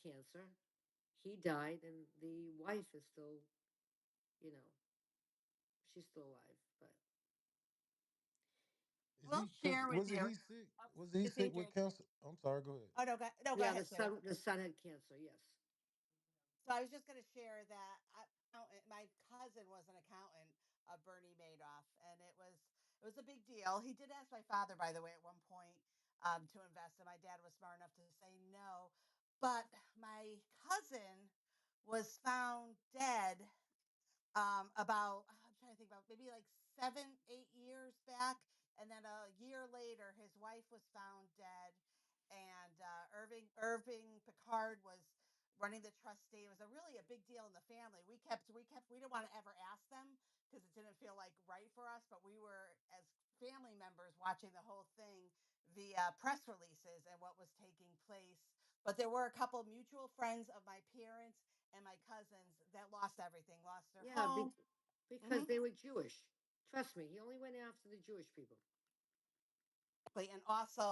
cancer. He died, and the wife is still, you know, she's still alive. But Is We'll he? Cause share with wasn't you. he sick? Oh, Wasn't he it's sick with Adrian. cancer? I'm sorry. Go ahead. Oh no, no, go yeah, ahead, Cindy. the son had cancer. Yes. So I was just going to share that my cousin was an accountant of Bernie Madoff, and it was a big deal. He did ask my father, by the way, at one point to invest, and my dad was smart enough to say no. But my cousin was found dead about I'm trying to think about maybe like 7, 8 years back, and then a year later, his wife was found dead, and Irving Picard was running the trustee. It was a big deal in the family. We didn't want to ever ask them because it didn't feel like right for us, but we were as family members watching the whole thing via press releases and what was taking place. But there were a couple of mutual friends of my parents and my cousins that lost everything, lost their Yeah, home. because Mhm. they were Jewish. Trust me, he only went after the Jewish people. And also,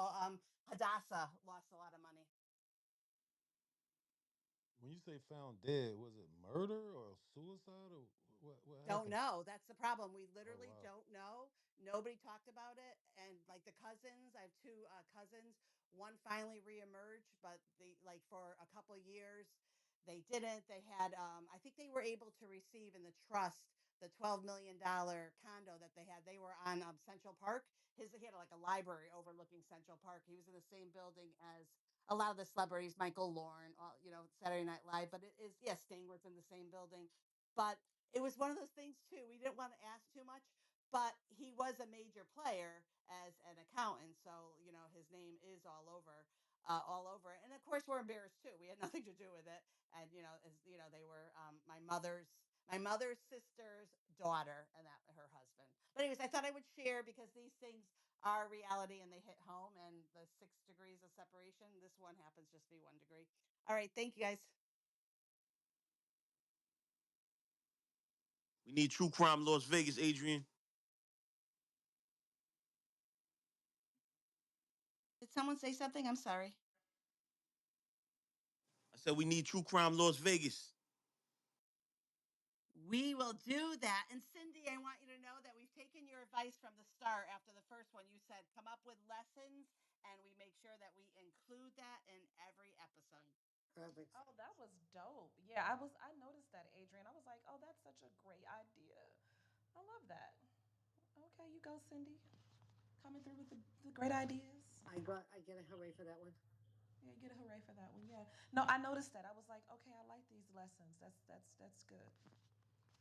Hadassah lost a lot of money. When you say found dead, was it murder or suicide or what Don't happened? know. That's the problem. We Oh literally wow. don't know. Nobody talked about it. And like the cousins, I have two cousins. One finally reemerged, but they like for a couple of years they didn't. They had I think they were able to receive in the trust the $12 million condo that they had. They were on Central Park. He had like a library overlooking Central Park. He was in the same building as a lot of the celebrities, Michael Lauren, Saturday Night Live. But it is, yes, Sting was in the same building. But it was one of those things too. We didn't want to ask too much, but he was a major player as an accountant, so his name is all over. And of course, we're embarrassed too. We had nothing to do with it, and as they were my mother's sister's daughter and that her husband. But anyways, I thought I would share because these things are reality and they hit home. And the 6 degrees of separation, this one happens just to be 1 degree. All right, thank you guys. We need true crime Las Vegas, Adrian. Did someone say something? I'm sorry. I said we need true crime Las Vegas. We will do that. And Cindy, I want you to know that we've taken your advice from the start. After the first one, you said come up with lessons, and we make sure that we include that in every episode. Perfect. Oh, that was dope. Yeah, I noticed that, Adrian. I was like, "Oh, that's such a great idea." I love that. Okay, you go, Cindy. Coming through with the great ideas. I get a hooray for that one. Yeah, get a hooray for that one. Yeah. No, I noticed that. I was like, "Okay, I like these lessons. That's good."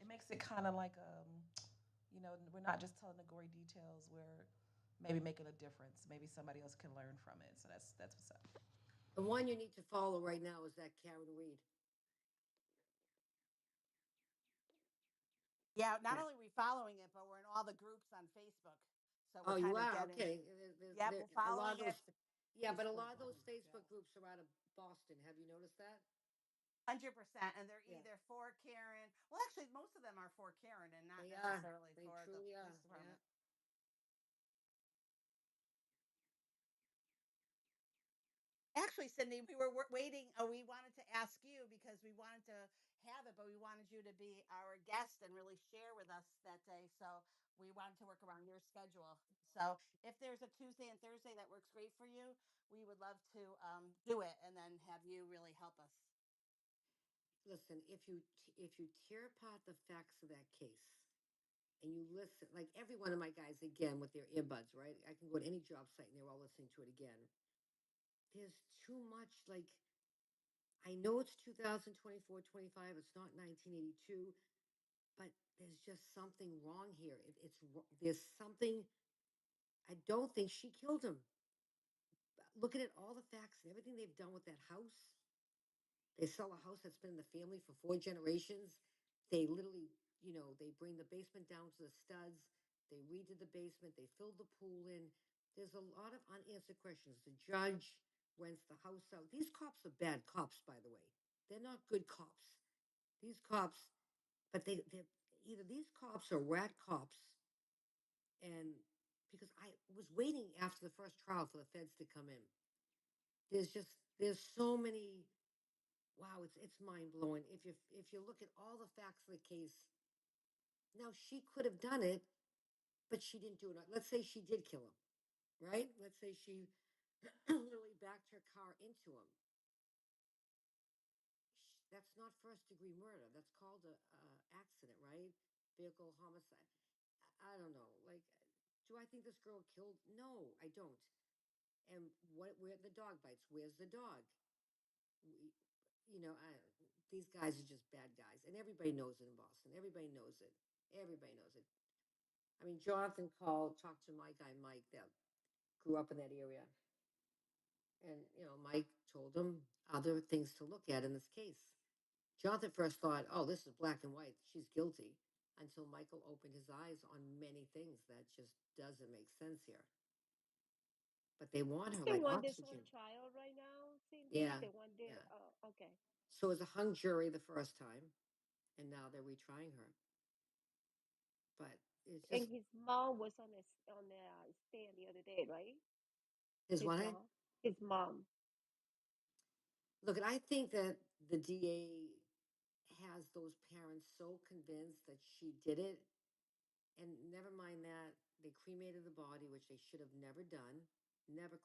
It makes it kind of like we're not just telling the gory details. We're maybe making a difference. Maybe somebody else can learn from it. So that's what's up. The one you need to follow right now is that Karen Reed. Yeah, not That. only are we following it, but we're in all the groups on Facebook. So we're Oh, you kind of are getting, okay. yep, we're A lot of following it. those, yeah, but a Facebook lot of those Yeah. Facebook groups are out of Boston. Have you noticed that? 100%. And they're Yeah, either for Karen. Well, actually, most of them are for Karen and not they are. necessarily They for the truly police are. Yeah. department. Actually, Cindy, we were waiting. We wanted to ask you because we wanted to have it, but we wanted you to be our guest and really share with us that day. So we wanted to work around your schedule. So if there's a Tuesday and Thursday that works great for you, we would love to do it and then have you really help us. Listen, if you tear apart the facts of that case and you listen, like every one of my guys, again with their earbuds, right? I can go to any job site and they're all listening to it again. There's too much. Like I know it's 2024, 25. It's not 1982, but there's just something wrong here. There's something. I don't think she killed him. Looking at all the facts and everything they've done with that house, they sell a house that's been in the family for 4 generations. They literally, they bring the basement down to the studs. They redid the basement. They filled the pool in. There's a lot of unanswered questions. The judge rents the house out. These cops are bad cops, by the way. They're not good cops. These cops, but they're either these cops are rat cops, and because I was waiting after the first trial for the feds to come in. There's so many. Oh, it's mind blowing. If you look at all the facts of the case, now she could have done it, but she didn't do it. Let's say she did kill him, right? Let's say she literally backed her car into him. That's not first degree murder. That's called a accident, right? Vehicle homicide. I don't know. Like, do I think this girl killed? No, I don't. And what? Where the dog bites? Where's the dog? We, these guys are just bad guys, and everybody knows it in Boston. Everybody knows it. Everybody knows it. I mean, Jonathan called, talked to my guy Mike that grew up in that area, and Mike told him other things to look at in this case. Jonathan first thought, "Oh, this is black and white. She's guilty," until Michael opened his eyes on many things that just doesn't make sense here. But they want her They like want this on oxygen. trial right now, Cindy. Yeah, They want their yeah. okay. So it was a hung jury the first time, and now they're retrying her. But it's And just his mom was on the stand the other day, right? his His one. mom. His mom. Look, and I think that the DA has those parents so convinced that she did it. And never mind that, they cremated the body, which they should have never done. Never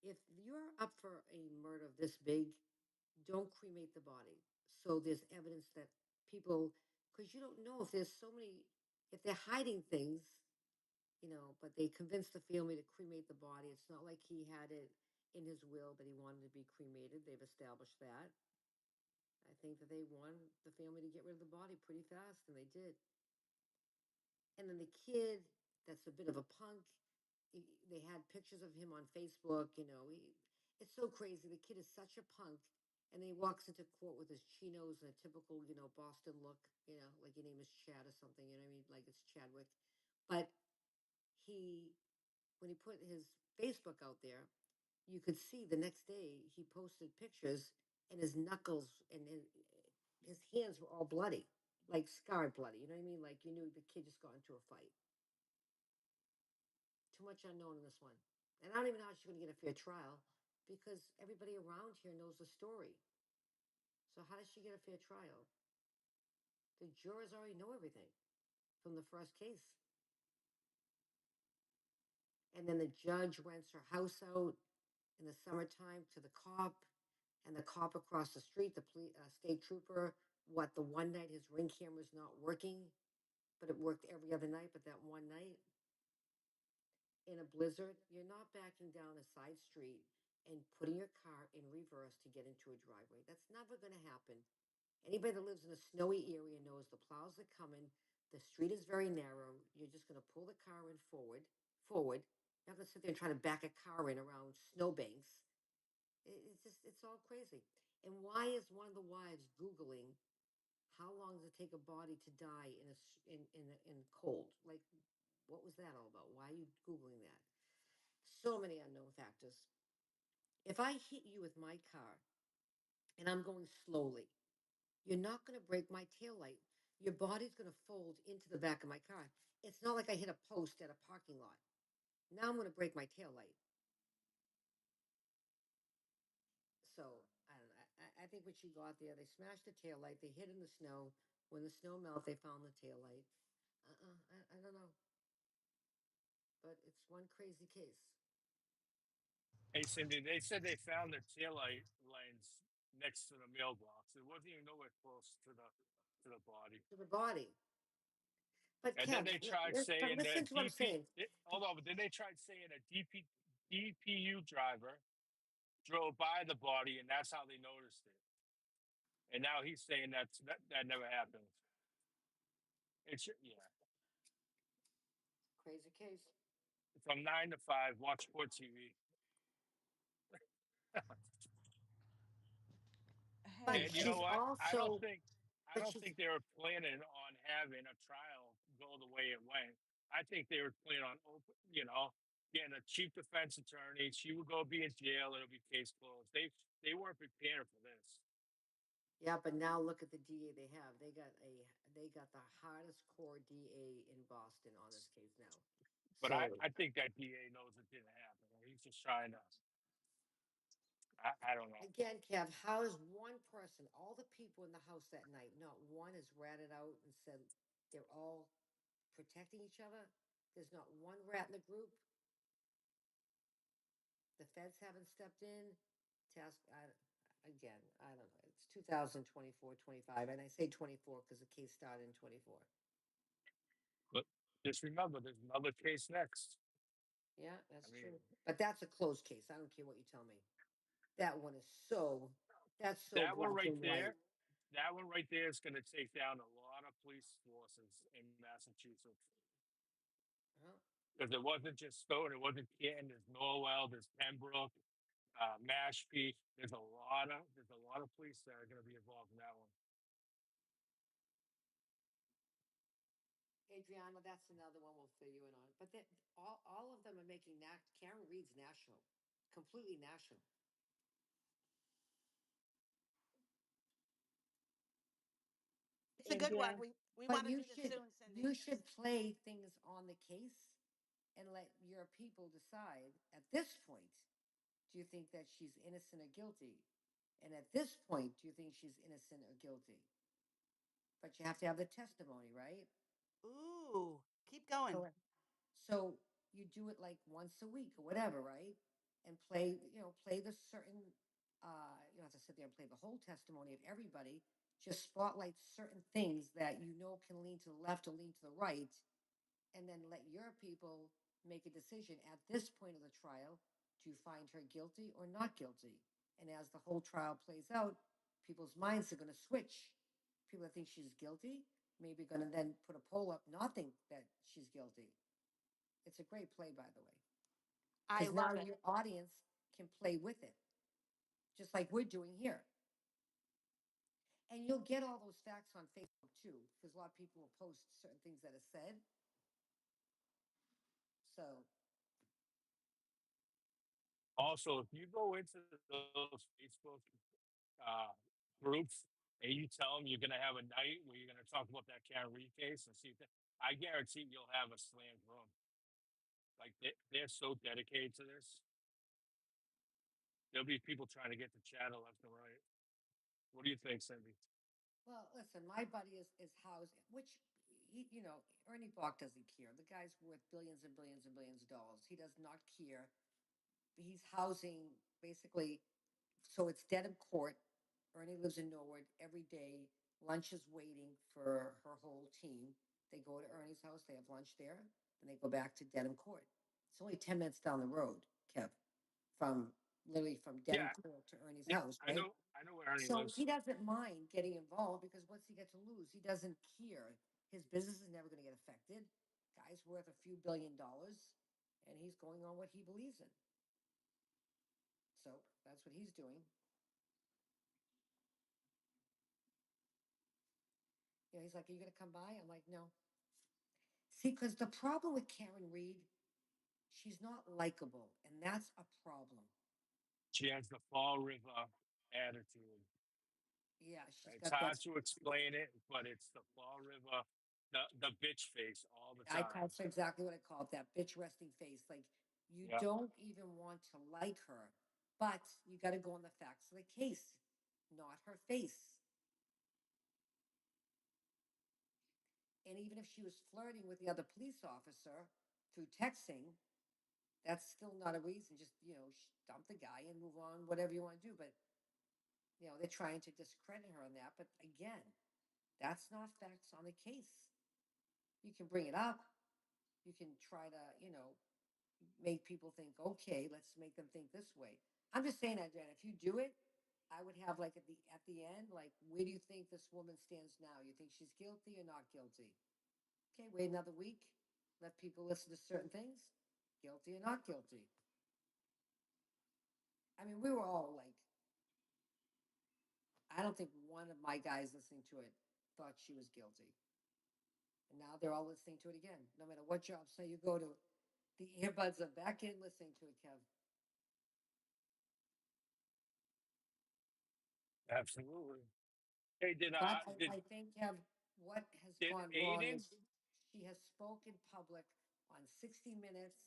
If you're up for a murder of this big, don't cremate the body. So there's evidence that people, because you don't know if there's so many, if they're hiding things, but they convinced the family to cremate the body. It's not like he had it in his will that he wanted to be cremated. They've established that. I think that they wanted the family to get rid of the body pretty fast, and they did. And then the kid, that's a bit of a punk. They had pictures of him on Facebook. It's so crazy. The kid is such a punk, and he walks into court with his chinos and a typical, Boston look. Like your name is Chad or something. You know what I mean? Like it's Chadwick. But he, when he put his Facebook out there, you could see the next day he posted pictures, and his knuckles and his hands were all bloody, like scarred bloody. You know what I mean? Like you knew the kid just got into a fight. Too much unknown in this one. And I don't even know how she's going to get a fair trial because everybody around here knows the story. So how does she get a fair trial? The jurors already know everything from the first case. And then the judge rents her house out in the summertime to the cop, and the cop across the street, the state trooper, the one night his ring camera's not working, but it worked every other night, but that one night in a blizzard, you're not backing down a side street and putting your car in reverse to get into a driveway. That's never going to happen. Anybody that lives in a snowy area knows the plows are coming. The street is very narrow. You're just going to pull the car in forward. You're not going to sit there and try to back a car in around snowbanks. It's all crazy. And why is one of the wives Googling how long does it take a body to die in cold? Like, what was that all about? Why are you Googling that? So many unknown factors. If I hit you with my car and I'm going slowly, you're not going to break my tail light. Your body's going to fold into the back of my car. It's not like I hit a post at a parking lot. Now I'm going to break my tail light. So I don't know. I think when she got there, they smashed the tail light. They hid in the snow. When the snow melted, they found the tail light. I don't know, but it's one crazy case. Hey, Cindy, they said they found the taillight lines next to the mailbox. It wasn't even nowhere close to the body. To the body. But And then Kev, they tried but saying listen that to what I'm saying. hold on, but then they tried saying a DPU driver drove by the body, and that's how they noticed it. And now he's saying that never happened. Yeah. Crazy case. From 9 to 5, watch Sport TV. But Hey, And you know she's what? also, I but don't she's think they were planning on having a trial go the way it went. I think they were planning on getting a chief defense attorney. She would go be in jail. It'll be case closed. They weren't prepared for this. Yeah, but now look at the DA they have. They got the hardest core DA in Boston on this case now. But So I think that DA knows it didn't happen. He's just trying to. I don't know. Again, Kev, how is one person, all the people in the house that night, not one has ratted out and said they're all protecting each other? There's not one rat in the group. The feds haven't stepped in. Task, again, I don't know. It's 2024, 25, and I say 24 because the case started in 24. But just remember, there's another case next. Yeah, I that's mean, true. But that's a closed case. I don't care what you tell me. That one is so, that's so that one black right and white. there, that one right there is going to take down a lot of police forces in Massachusetts. Huh? Because it wasn't just Stone, it wasn't Canton, there's Norwell, there's Pembroke, Mashpee. There's a lot of police that are going to be involved in that one. Adriana, that's another one we'll fill you in on. But all of them are making Karen Reed's national, completely national. It's a good one. Andrea, We But want to do this soon, you Cindy. should play things on the case and let your people decide at this point, do you think that she's innocent or guilty? And at this point, do you think she's innocent or guilty? But you have to have the testimony, right? Ooh, keep going. Correct. So you do it like once a week or whatever, right? And play, play the certain, you don't have to sit there and play the whole testimony of everybody. Just spotlight certain things that you know can lean to the left or lean to the right, and then let your people make a decision at this point of the trial. Do you find her guilty or not guilty? And as the whole trial plays out, people's minds are going to switch. People that think she's guilty maybe going to then put a poll up, not think that she's guilty. It's a great play, by the way, I because now love it. your audience can play with it, just like we're doing here. And you'll get all those facts on Facebook too, because a lot of people will post certain things that are said. So, Also, if you go into those Facebook uh, groups and you tell them you're going to have a night where you're going to talk about that Karen Reed case and see if I guarantee you'll have a slammed room. Like they're so dedicated to this. There'll be people trying to get the channel left and right. What do you think, Cindy? well, listen, my buddy is housed, which Ernie Bach doesn't care. The guy's worth billions and billions and billions of dollars. He does not care. He's housing basically, so it's dead of court. Ernie lives in Norwood every day. Lunch is waiting for her whole team. They go to Ernie's house, they have lunch there, then they go back to Dedham Court. It's only 10 minutes down the road, Kev, from literally from Dedham Yeah, Court to Ernie's yeah, house, I right? know. I know where Ernie So he lives. doesn't mind getting involved because what's he got to lose? He doesn't care. His business is never going to get affected. Guy's worth a few $1 billion, and he's going on what he believes in. So that's what he's doing. He's like, "Are you going to come by?" I'm like, "No." See, because the problem with Karen Reed, she's not likable, and that's a problem. She has the Fall River attitude. Yeah, she's It's got that. hard to explain it, but it's the Fall River, the bitch face all the time. That's exactly what I call it, that bitch resting face. Like, you Yeah. don't even want to like her, but you got to go on the facts of the case, not her face. And even if she was flirting with the other police officer through texting, that's still not a reason. Just, dump the guy and move on, whatever you want to do. But, they're trying to discredit her on that. But again, that's not facts on the case. You can bring it up. You can try to, make people think, okay, let's make them think this way. I'm just saying that, Jen, if you do it, I would have like at the end, like, where do you think this woman stands now? You think she's guilty or not guilty? Okay, wait another week. Let people listen to certain things. Guilty or not guilty. I mean, we were all like, I don't think one of my guys listening to it thought she was guilty. And now they're all listening to it again. No matter what job site you go to, the earbuds are back in listening to it, Kev. Absolutely. Hey, did But uh I did think, Kev, what has did gone wrong Aiden is she has spoken public on 60 Minutes.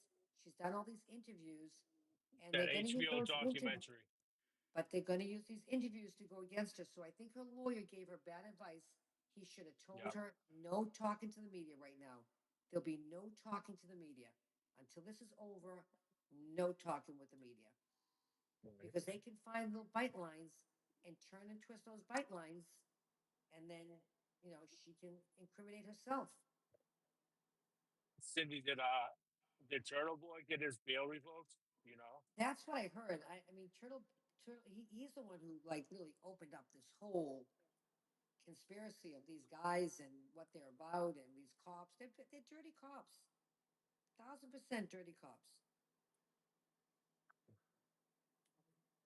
She's done all these interviews, and they're that going to use HBO those interviews. documentary? But they're going to use these interviews to go against her. So I think her lawyer gave her bad advice. He should have told Yeah. her no talking to the media right now. There'll be no talking to the media until this is over. No talking with the media Right. because they can find little bite lines and turn and twist those bite lines, and then she can incriminate herself. Cindy, did Turtle Boy get his bail revoked? You know? That's what I heard. I mean, Turtle, he's the one who like really opened up this whole conspiracy of these guys and what they're about and these cops. They're dirty cops, 1,000% dirty cops.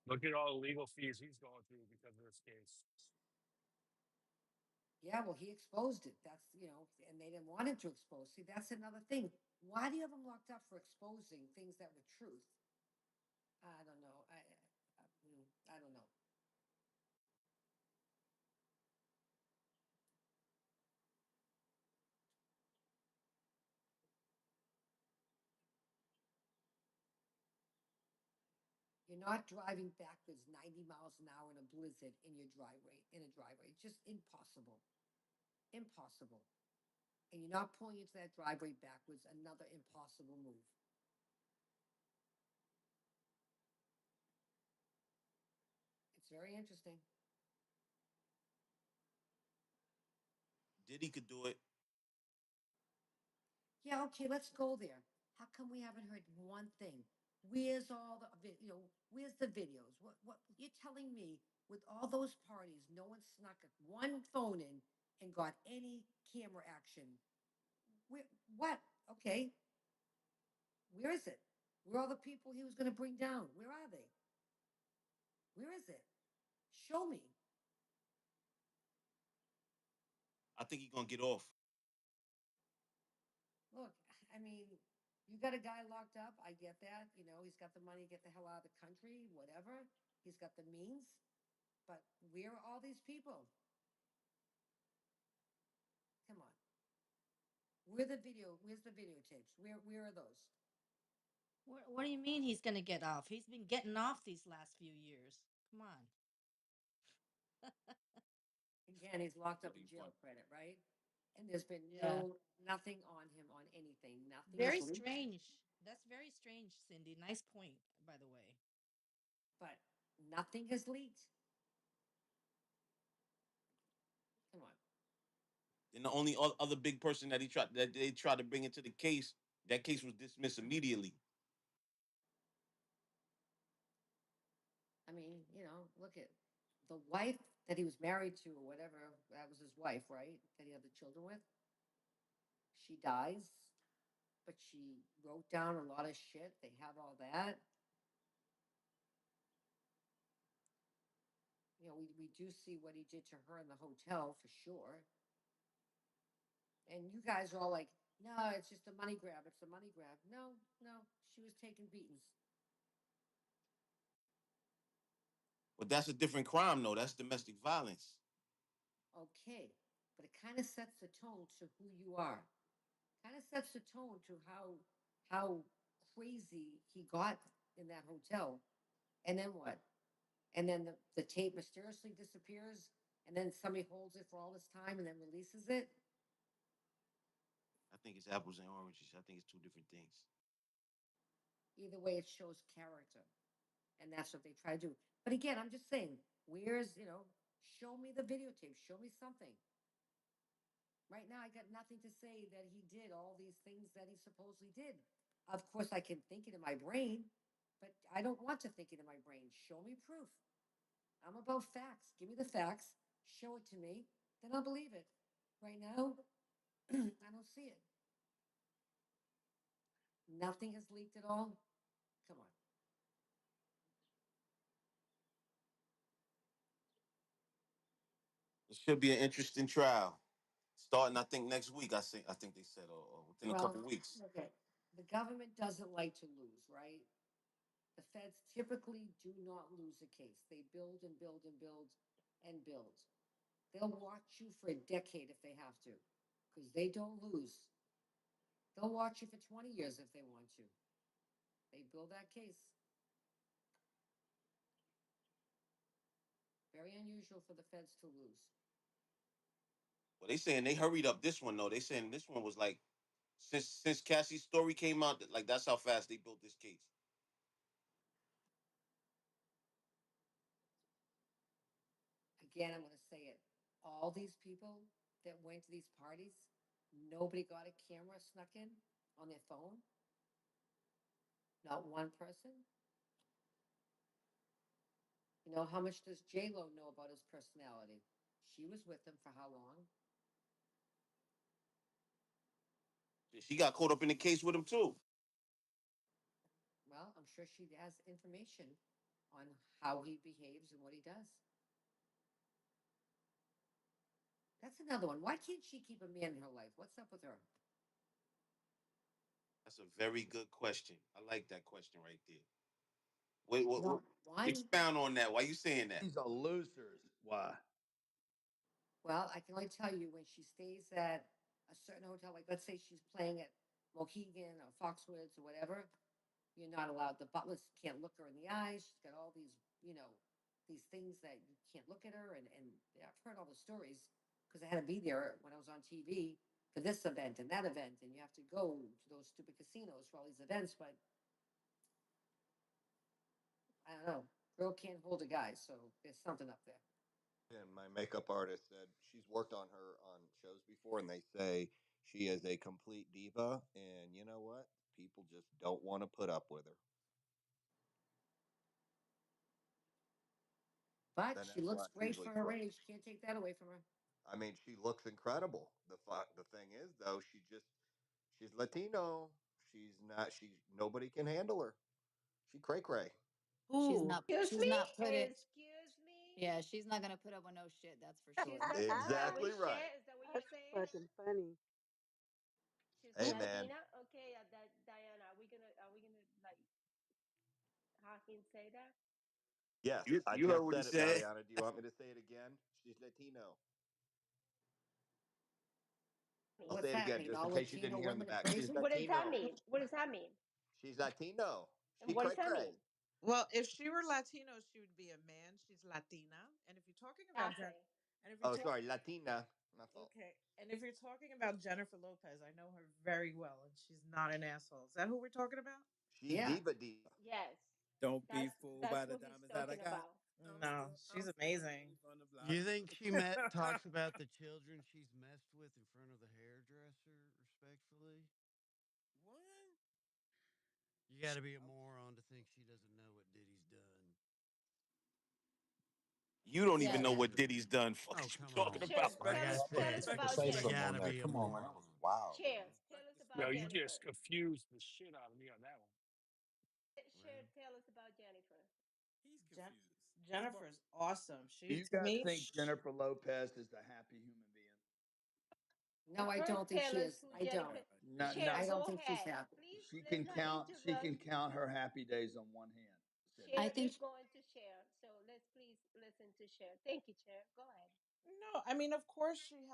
Look at all the legal fees he's going through because of this case. Yeah, well, he exposed it. That's and they didn't want him to expose. See, that's another thing. Why do you have him locked up for exposing things that were truth? I don't know. I don't know. You're not driving backwards 90 miles an hour in a blizzard in your driveway, in a driveway. It's just impossible. Impossible. And you're not pulling into that driveway backwards, another impossible move. It's very interesting. Diddy could do it. Yeah, okay, let's go there. How come we haven't heard one thing? Where's all the where's the videos? What you're telling me with all those parties, no one snuck one phone in and got any camera action. What? Okay, where is it? Where are the people he was going to bring down? Where are they? Where is it? Show me. I think he's gonna get off. Look, I mean, you got a guy locked up. I get that. He's got the money, get the hell out of the country, whatever. He's got the means. But where are all these people? Come on. Where's the videotapes? Where are those? What do you mean he's going to get off? He's been getting off these last few years. Come on. Again, he's locked up in Pretty jail fun. credit, right? And there's been Yeah. nothing on him on anything. Nothing is Very leaked, strange. That's very strange, Cindy. Nice point, by the way. but nothing has leaked. Come on. And the only other big person that they tried to bring into the case, that case was dismissed immediately. I mean, look at the wife that he was married to or whatever, that was his wife, right? That he had the children with. She dies, but she wrote down a lot of shit. They have all that. We do see what he did to her in the hotel for sure. And you guys are all like, no, it's just a money grab. It's a money grab. No, no, she was taking beatings. But that's a different crime, though. That's domestic violence. Okay, but it kind of sets the tone to who you are. Kind of sets the tone to how crazy he got in that hotel. And then what? And then the tape mysteriously disappears, and then somebody holds it for all this time and then releases it. I think it's apples and oranges. I think it's two different things. Either way, it shows character, and that's what they try to do. But again, I'm just saying, show me the videotape, show me something. Right now, I got nothing to say that he did all these things that he supposedly did. Of course, I can think it in my brain, but I don't want to think it in my brain. Show me proof. I'm about facts. Give me the facts, show it to me, then I'll believe it. Right now, I don't see it. Nothing has leaked at all. Come on. It should be an interesting trial. Starting, I think, next week. I think they said, or within a couple Well, weeks. okay. The government doesn't like to lose, right? The feds typically do not lose a case. They build and build and build and build. They'll watch you for a decade if they have to, because they don't lose. They'll watch you for 20 years if they want to. They build that case. very unusual for the feds to lose. Well, they saying they hurried up this one though. They saying this one was like since Cassie's story came out, like that's how fast they built this case. Again, I'm going to say it. All these people that went to these parties, nobody got a camera snuck in on their phone. Not one person. You know, how much does J Lo know about his personality? She was with him for how long? She got caught up in the case with him too. Well, I'm sure she has information on how he behaves and what he does. That's another one. Why can't she keep a man in her life? What's up with her? That's a very good question. I like that question right there. Wait, what No, why? expound on that? Why you saying that? These are losers. Why? Well, I can only tell you when she stays at a certain hotel, like let's say she's playing at Mohegan or Foxwoods or whatever, you're not allowed. The butlers can't look her in the eyes. She's got all these, these things that you can't look at her. And yeah, I've heard all the stories because I had to be there when I was on TV for this event and that event, and you have to go to those stupid casinos for all these events. But I don't know, girl can't hold a guy, so there's something up there. And my makeup artist said she's worked on her on shows before, and they say she is a complete diva. And you know what? People just don't want to put up with her. But Then she that's why looks it's great usually for her crooked. age. Can't take that away from her. I mean, she looks incredible. The thing is, though, she's Latino. She's not. She nobody can handle her. She cray cray. She's Who? not. Excuse She's me? not put it. Excuse me? Yeah, she's not gonna put up with no shit. That's for She's sure. not gonna put up with Exactly right. shit? Is that what you're That's saying? fucking funny. She's Hey, Who? man. Latina? Okay, Diana, are we gonna like have him say that? Yes, You I you heard just what he said it, said. Mariana. Do you want me to say it again? She's Latino. I'll Mean. What's say it that again, mean? just in All case you didn't Latino hear in the women are back. She's crazy? What does that Latino. mean? What does that mean? She's Latino. She And what cray does that cray. mean? Well, if she were Latino, she would be a man. She's Latina. And if you're talking about Cafe. and if you're Oh, talking, sorry, Latina. My fault. okay, and if you're talking about Jennifer Lopez, I know her very well, and she's not an asshole. Is that who we're talking about? She's Yeah. diva diva. Yes. Don't be That's fooled by that's the what he's diamonds that I talking got. about. No, I'm she's still the baby amazing. from the Do block. you think she met talks about the children she's messed with in front of the hairdresser respectfully? What? You got to be a Oh, moron to think she doesn't know what Diddy's done. You don't even know Yes. what Cher. Diddy's done. Fuck Oh, is you come talking on. Cher, about? Like I tell respect, us tell us said, respect the about Say you spirit. something got on to Jennifer. that. be a Come on, man. That was moron. wild, Cher, man. tell Respect us the about Yo, spirit. you just Jennifer. confused the shit out of me on that one. Cher, Well, tell us about Jennifer. He's Jen- confused. His bar. Jennifer's awesome. Do She you to guys me, think Jennifer Lopez is a happy human being? No, I don't think Tell she us is. who I Oh don't. Jennifer. God. No, Here we Cher, I no. go. don't go think she's ahead. happy. Please, let's not She interrupt. can count her happy days on one hand. City. I Cher think is going to share. So let's please listen to Cher. Thank you, Cher. Go ahead. no, I mean, of course she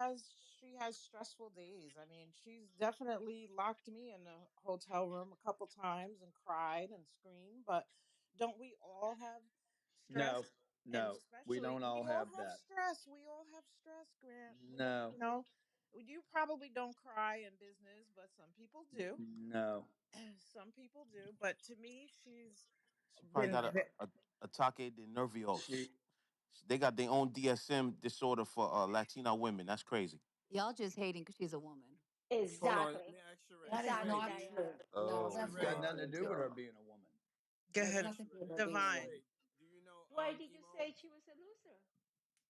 has stressful days. I mean, she's definitely locked me in a hotel room a couple times and cried and screamed. But don't we all have No, stress? And no, we especially, don't we all all have have that. stress. We all have stress, Grant. No, You probably don't cry in business, but some people do. no. Some people do. But to me, she's She probably been got a ataque de nervios. She They got their own DSM disorder for Latina women. That's crazy. y'all just hating because she's a woman. Hold on. Let Exactly. me ask That Sheree. is Exactly, Sheree, not do you Diana. true. No, Oh that's got Sheree? not nothing my to true. do with her god. being a woman. go Has ahead, nothing to do with her being a Divine. woman. Sheree, do you know Why did you emo? say she was a loser?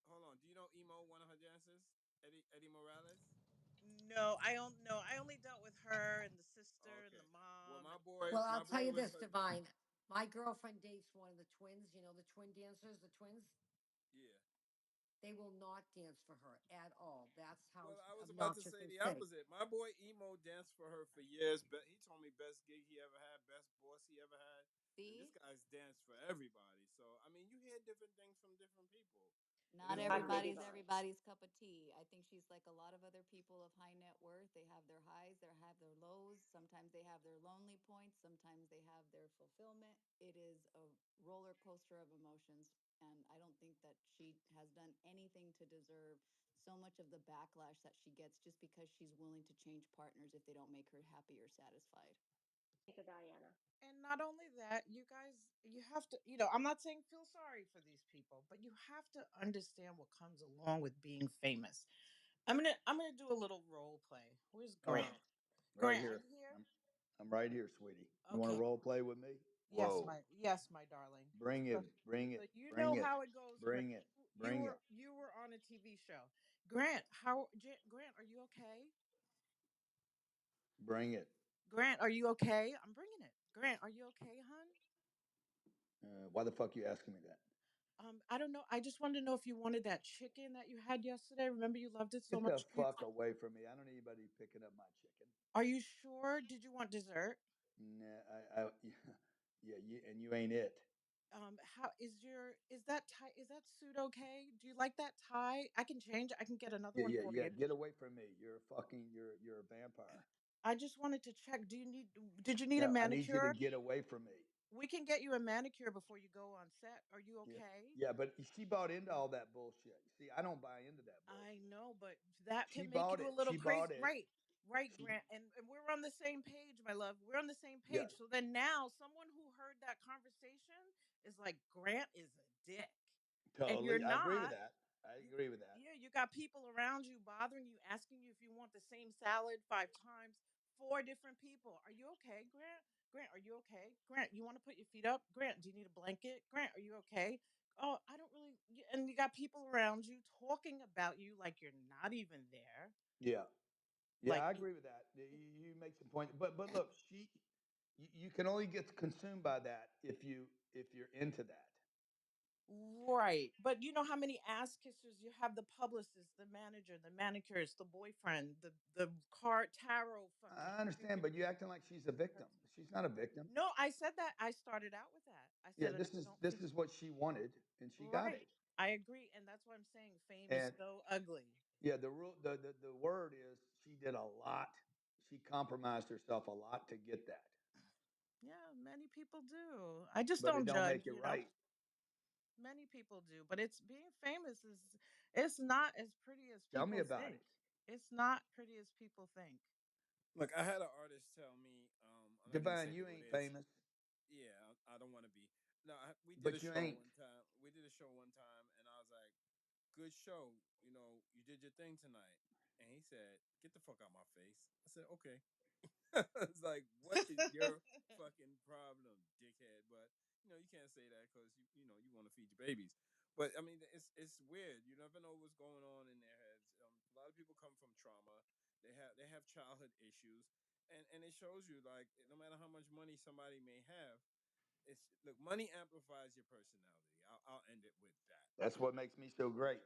Hold on. Do you know emo? One of her dancers, Eddie Morales. No, I don't know. I only dealt with her and the sister and the Okay. Well, mom my and boy, Well, I'll my tell boy you was this, her. Divine. My girlfriend dates one of the twins, the twin dancers, the twins. Yeah. They will not dance for her at all. That's how Well, I was about to obnoxious say they the say. opposite. My boy emo danced for her for years, but he told me best gig he ever had, best boss he ever had. And this See, guy's danced for everybody. So I mean, you hear different things from different people. It not is what it Exactly, everybody's is. Divine. everybody's cup of tea. I think she's like a lot of other people of high net worth. They have their highs, they have their lows. Sometimes they have their lonely points. Sometimes they have their fulfillment. It is a roller coaster of emotions. And I don't think that she has done anything to deserve so much of the backlash that she gets just because she's willing to change partners if they don't make her happy or satisfied. Thank you, Diana. And not only that, you guys, you have to, I'm not saying feel sorry for these people, but you have to understand what comes along with being famous. I'm gonna do a little role play. Where's All right, Grant? right Grant, are here. you here? I'm right here, sweetie. You want to Okay. role play with me? Yes, Whoa. my darling. Bring So, it, bring so it, you bring know it, how it goes, Grant. bring it, You bring were it. you were on a TV show. Grant, Grant, are you okay? Bring it. Grant, are you okay? I'm bringing it. Grant, are you okay, hon? Why the fuck you asking me that? I don't know. I just wanted to know if you wanted that chicken that you had yesterday. Remember you loved it so Get the much. fuck away from me. I don't need anybody picking up my chicken. Are you sure? Did you want dessert? Nah, yeah, and you ain't it. How is that tie? Is that suit okay? Do you like that tie? I can change. I can get another Yeah, one yeah, for yeah. you. Get away from me. You're a vampire. I just wanted to check. Did you need a Yeah, I need you to manicure? get away from me. We can get you a manicure before you go on set. Are you Yeah, okay? yeah, but she bought into all that bullshit. See, I don't buy into that I bullshit. know, but that She can make bought you a it. little She bought crazy. it. Right. Right, She, Grant. And we're on the same page, my love. We're on the same yeah, page. So then now someone who heard that conversation is like, Grant is a dick. And you're totally. I agree with not. that. I You agree with that. Yeah, you got people around you bothering you, asking you if you want the same salad 5 times, four different people. Are you okay, Grant? Grant, are you okay? Grant, you want to put your feet up? Grant, do you need a blanket? Grant, are you okay? Oh, I don't really. And you got people around you talking about you like you're not even there. Yeah. Yeah, Like, I agree with that. You make some points, but look, you can only get consumed by that if you're into that. right. But you know how many ass kissers you have: the publicist, the manager, the manicurist, the boyfriend, the card tarot fucking I understand, reader. but you acting like she's a victim. She's not a victim. No, I said that. I started out with that. I Yeah, said I don't this feel is what she wanted, and she got right. it. I agree, and that's why I'm saying fame is And so ugly. yeah, the rule, the word is she did a lot. She compromised herself a lot to get that, Yeah, many people do. I just but it don't don't judge, make it you know. right. Many people do, but it's being famous is it's not as pretty as Tell me people about think. it. It's not pretty as people think. Look, I had an artist tell me, I'm not gonna Divine, say you who it ain't is. famous, Yeah, I don't want to be. No, we did a but you show ain't. one time. We did a show one time, and I was like, "Good show. You know, you did your thing tonight." And he said, "Get the fuck out my face." I said, "Okay." It's like, what is your fucking problem, dickhead? But you can't say that because you want to feed your babies. But I mean, it's weird. You never know what's going on in their heads. A lot of people come from trauma. They have childhood issues, and it shows you like no matter how much money somebody may have, it's look money amplifies your personality. I'll end it with that. That's what makes me so great.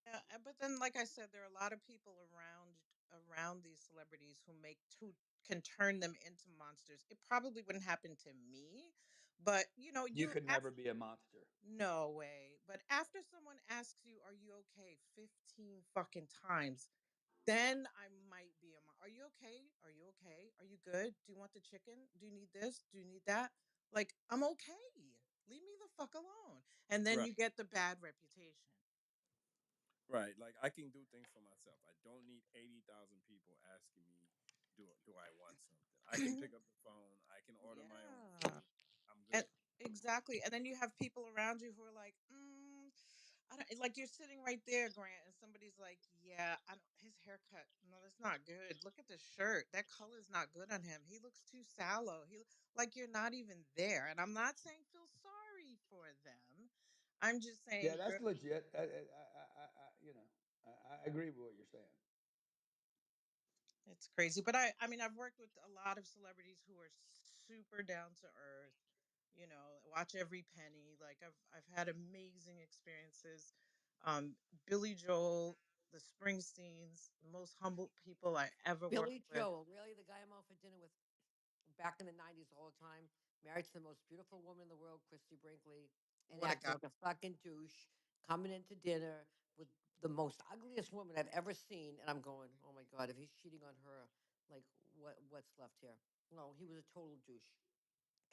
Yeah, but then, like I said, there are a lot of people around these celebrities who can turn them into monsters. It probably wouldn't happen to me, but You you could never be a monster. no way. But after someone asks you, "Are you okay?" 15 fucking times, then I might be Are you okay? Are you okay? Are you good? Do you want the chicken? Do you need this? Do you need that? Like, I'm okay. Leave me the fuck alone. And then Right. you get the bad reputation. Right. Like I can do things for myself. I don't need 80,000 people asking me, do I want something? I can pick up the phone. I can order my own Yeah. food. I'm And good. exactly. And then you have people around you who are like, I don't like you're sitting right there, Grant, and somebody's like, yeah, I don't his haircut. No, that's not good. Look at the shirt. That color's not good on him. He looks too sallow. Like you're not even there. And I'm not saying feel sorry for them. I'm just Yeah, saying that's legit. I agree with what you're saying. it's crazy. But I mean I've worked with a lot of celebrities who are super down to earth, watch every penny. Like I've had amazing experiences. Um, Billy Joel, the Springsteens, the most humble people I ever worked Billy with. Joel, really the guy I'm out for dinner with back in the '90s all the time, married to the most beautiful woman in the world, Christy Brinkley, and What a acting guy. like a fucking douche, coming into dinner with the most ugliest woman I've ever seen, and I'm going, oh my god, if he's cheating on her, like what's left here? No, he was a total douche.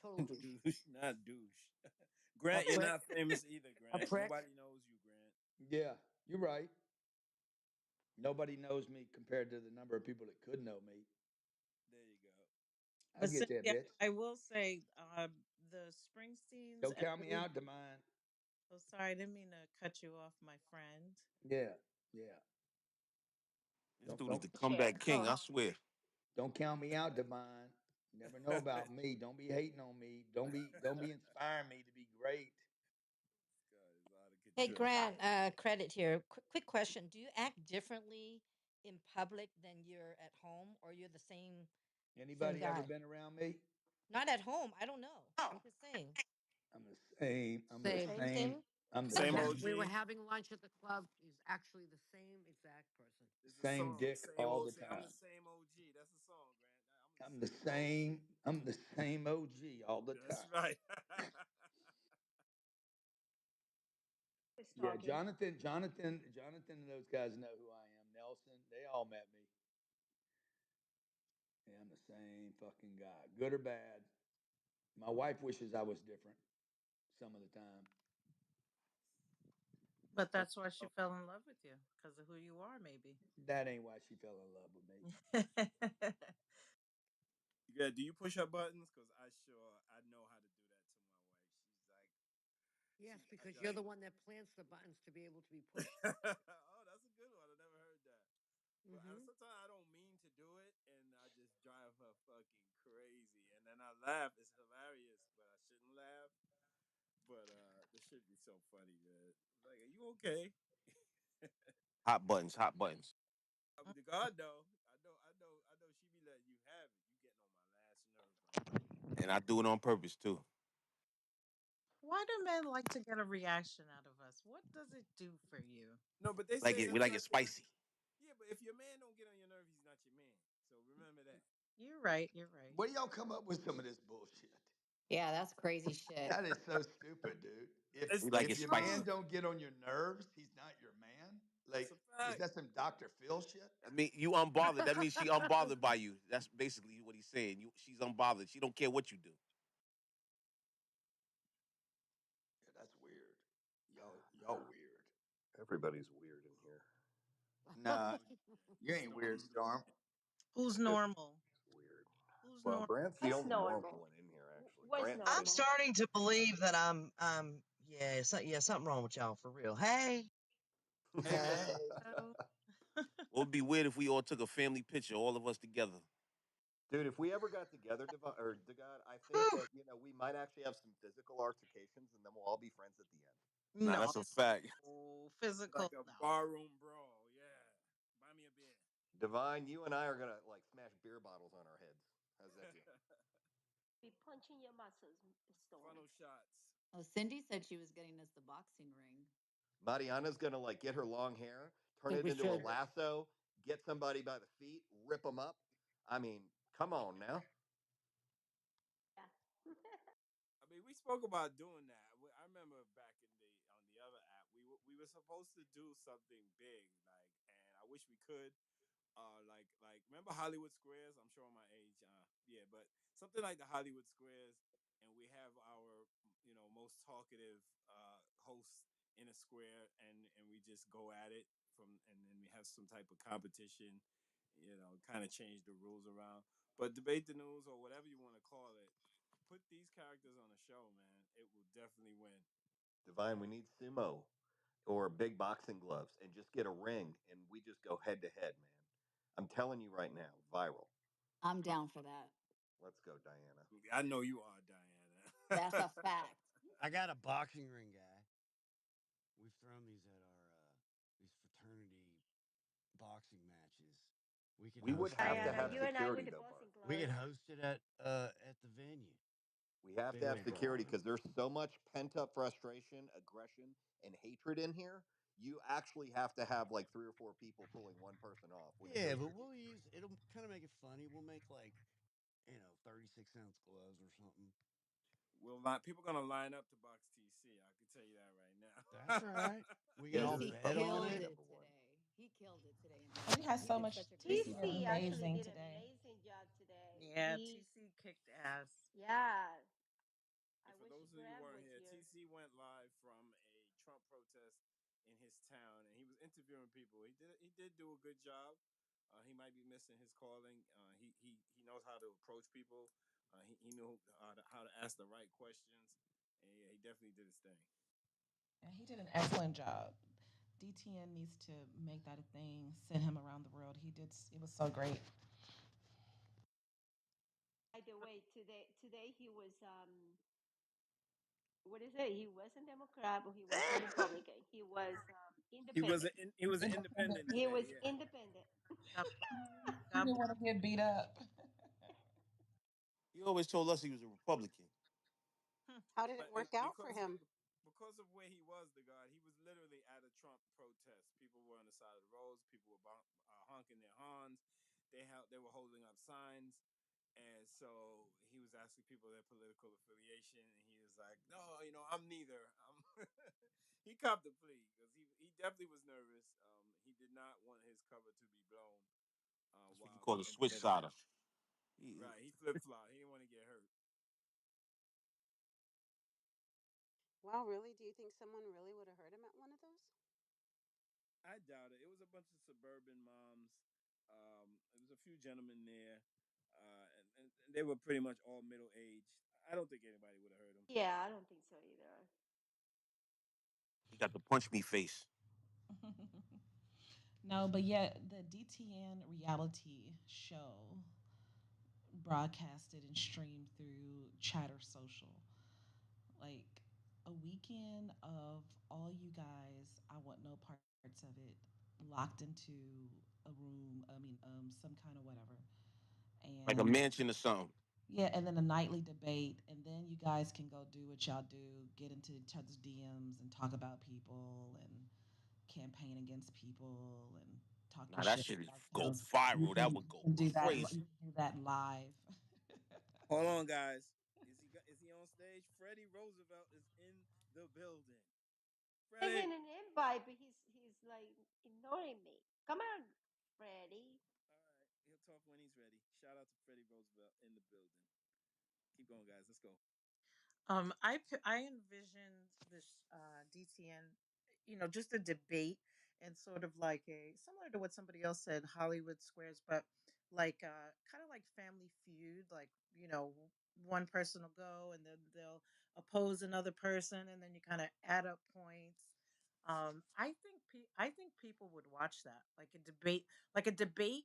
Total douche. Douche, not douche. A Grant, you're prick. not famous either, A Grant. prick. Nobody knows you, Grant. Yeah, you're right. Nobody knows me compared to the number of people that could know me. There you go. I But get that, Cynthia, bitch. I will say, the Springsteens Don't and count me Louis. out to mine. Oh, sorry, I didn't mean to cut you off, my friend. Yeah, yeah. This Don't dude is don't the Share. comeback Go king. I on. swear. don't count me out to mine. Never know This about me. Don't be hating on me. Don't be inspiring me to be great. guy is out of Hey, control. Grant, credit here. Quick question. Do you act differently in public than you're at home, or you're the same Anybody ever guy? been around me? Not at home. I don't know. I'm just saying. I'm the same. I'm the Same. Same same. thing? I'm the Same same. We were OG. having lunch at the club. He's actually the same exact person. It's a Same song. dick Same all the old. Say, I'm the time. same OG. That's a song, Grant. I'm the I'm the same OG. same. I'm the same OG all the That's time. right. Who's Yeah, talking? Jonathan, and those guys know who I am. Nelson, they all met me. Yeah, I'm the same fucking guy, good or bad. My wife wishes I was different some of the time. But That's that's why she fell in love with you because of who you are, maybe. That ain't why she fell in love with me. yeah. Do you push her buttons? Cause I know how to do that to my wife. She's like, Yes, I because you're just. the one that plants the buttons to be able to be pushed. Oh, that's a good one. I never heard that. But Mm-hmm. sometimes I don't mean to do it, and I just drive her fucking crazy. And then I laugh. It's hilarious, but I shouldn't laugh. But this should be so funny, man. Like, are you okay? Hot buttons, hot buttons. I mean, the God know. I know. She be letting you have it. You getting on my last nerve right now. And I do it on purpose too. Why do men like to get a reaction out of us? What does it do for you? No, but they Like say it, if we like it your spicy. yeah, but if your man don't get on your nerve, he's not your man. So remember that. You're right. You're right. Where y'all come up with some of this bullshit? Yeah, that's crazy shit. That is so stupid, dude. If It's We the like if it your spicy. man truth. don't get on your nerves, he's not your man. That's a Like, is fact. that some Dr. Phil shit? I mean, you unbothered. That means she unbothered by you. That's basically what he's saying. She's unbothered. She don't care what you do. Yeah, that's weird. Y'all weird. Everybody's weird in here. Nah, you ain't weird, Storm. Storm. Who's Everybody's normal? weird. Who's Well, normal? Grant's the What's only normal normal? one in here, actually. What's Grant's I'm been normal? here. starting to believe that yeah, something wrong with y'all for real. Hey, Hey, Miss. Hey. Hello? It would be weird if we all took a family picture, all of us together. Dude, if we ever got together, or God, I think whew, that we might actually have some physical altercations, and then we'll all be friends at the end. Nah, No, that's a fact. physical. Like a No. barroom brawl. Yeah. Buy me a beer. Divine, you and I are gonna like smash beer bottles on our heads. How's that feel? Be punching your muscles, Storm. Funnel shots. Oh, Cindy said she was getting us the boxing ring. Mariana's gonna like get her long hair, turn Think it we into a should. lasso, get somebody by the feet, rip them up. I mean, come on now. Yeah. I mean, we spoke about doing that. I remember back in the on the other app, we were supposed to do something big, like, and I wish we could. Like remember Hollywood Squares? I'm showing my age. Yeah, but something like the Hollywood Squares, and we have our most talkative host in a square, and we just go at it and then we have some type of competition, kind of change the rules around, but debate the news or whatever you want to call it. Put these characters on a show, man. It will definitely win. Divine, we need sumo or big boxing gloves and just get a ring and we just go head to head, man. I'm telling you right now, viral. I'm down for that. Let's go, Diana. I know you are, That's Diana. a fact. I got a boxing ring, guy. We've thrown these at our these fraternity boxing matches. We could We would host it have to at Diana, have you and I with security the though, bossing Bart. we could gloves. host it at the venue. We have Big to have old security brawl. because there's so much pent up frustration, aggression, and hatred in here. You actually have to have like three or four people pulling one person off with Yeah, great but ease. we'll use it'll kind of make it funny. We'll make like 36-ounce gloves or something. Will not people gonna line up to box TC? I can tell you that right That's all now. right. We can all TC bet on Publicity killed it. number it one. today. He killed it today in the Oh, he ring. has He so did much. such a great TC did job. TC actually amazing did an today. amazing job today. Yeah, He, TC kicked ass. yeah, she those of you who grabbed weren't was here, your. TC went live from a Trump protest in his town, and he was interviewing people. He did do a good job. He might be missing his calling. He knows how to approach people. He knew how to ask the right questions, and yeah, he definitely did his thing. Yeah, he did an excellent job. DTN needs to make that a thing. Send him around the world. He did. It was so great. By the way, today he was what is it? He wasn't Democrat, but he wasn't Republican. He was independent. He was an Independent. independent He today. was Yeah. independent. God, He God didn't bless. want to get beat up. He always told us he was a Republican. How did it But work out for because him? of where he was, the guy, he was literally at a Trump protest. People were on the side of the roads. People were honking their horns. They were holding up signs, and so he was asking people their political affiliation, and he was like, "No, I'm neither." He copped the plea because he definitely was nervous. He did not want his cover to be blown That's what you while call a in the switch middle. sider. He, Right, he flip flop. He didn't want to get hurt. Wow, really? Do you think someone really would have heard him at one of those? I doubt it. It was a bunch of suburban moms. There was a few gentlemen there, and they were pretty much all middle aged. I don't think anybody would have heard him. Yeah, I don't think so either. he got the punch me face. No, but yet the DTN reality show broadcasted and streamed through Chatter Social. Like a weekend of all you guys, I want no parts of it, locked into a room, some kind of whatever. Like a And mansion or something. yeah, and then a nightly debate, and then you guys can go do what y'all do, get into each other's DMs and talk about people and campaign against people and talk your Now that shit. shit is Like, go viral. That would you go can do that. You crazy. can do that live. Hold on, guys. Is he on stage? Freddie Roosevelt is in the building. Send him Freddie. an invite, but he's like ignoring me. Come on, Freddie. All right, he'll talk when he's ready. Shout out to Freddie Roosevelt in the building. Keep going, guys. Let's go. I envisioned this DTN, just a debate and sort of like a similar to what somebody else said, Hollywood Squares, but like kind of like Family Feud, like one person will go and then they'll oppose another person, and then you kind of add up points. I think people would watch that like a debate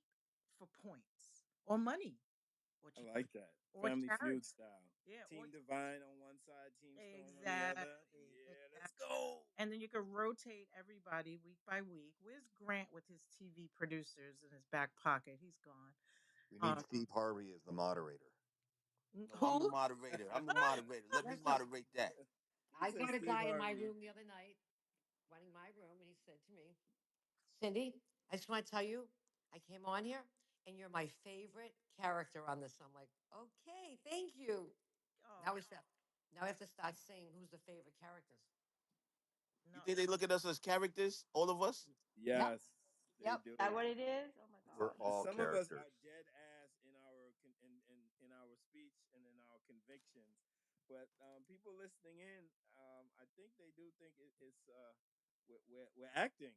for points or money or I like that. or Family charity. Feud style. Yeah, or Team Divine on one side, Team Storm on the other. exactly, Yeah, let's exactly. go. And then you could rotate everybody week by week. Where's Grant with his TV producers in his back pocket? He's gone. We need Um, Steve Harvey as the moderator. No, I'm the who? moderator. I'm the moderator. Let me Listen, moderate that. He I said got a Steve guy in my Harvey. room the other night, running my room, and he said to me, Cindy, I just want to tell you, I came on here and you're my favorite character on this. I'm like, okay, thank you. Now Oh we start. Now we have to start saying who's the favorite characters. You no, think they look at us as characters, all of us? Yep. Yes, they Yep. That do. what it is? Oh my We're gosh. all Some of us characters. are dead ass in our in our speech and in our convictions, but people listening in, I think they do think it's we're acting.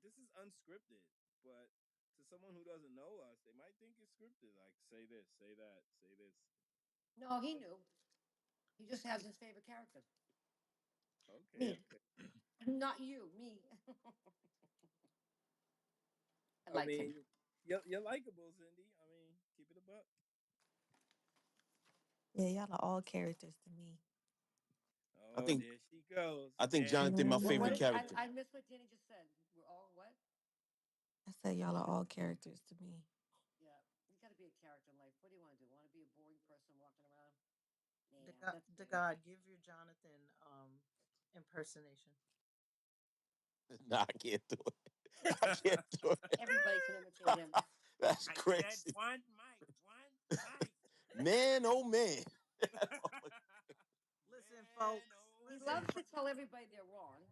This is unscripted, but to someone who doesn't know us, they might think it's scripted. Like say this, say that, say this. No, he knew. He just has his favorite character. Okay, Me. okay. Not you, me. I I like him. mean, you're likable, Cindy. I mean, keep it a buck. Yeah, y'all are all characters to me. I Oh, think there she goes. I think There Jonathan she my What favorite Hmm. did goes. character. I missed what Danny just said. We're all what? I said y'all are all characters to me. Yeah. You gotta be a character in life. What do you want to do? Want to be a boring person walking around? Nah, that's the me. God, give your Jonathan impersonation. Nah, I can't do it. I can't do Everybody can imitate him. it. That's I said crazy. one mic, one mic. Man, oh man. Listen, Man, folks. He oh Listen, loves to man. tell everybody they're wrong.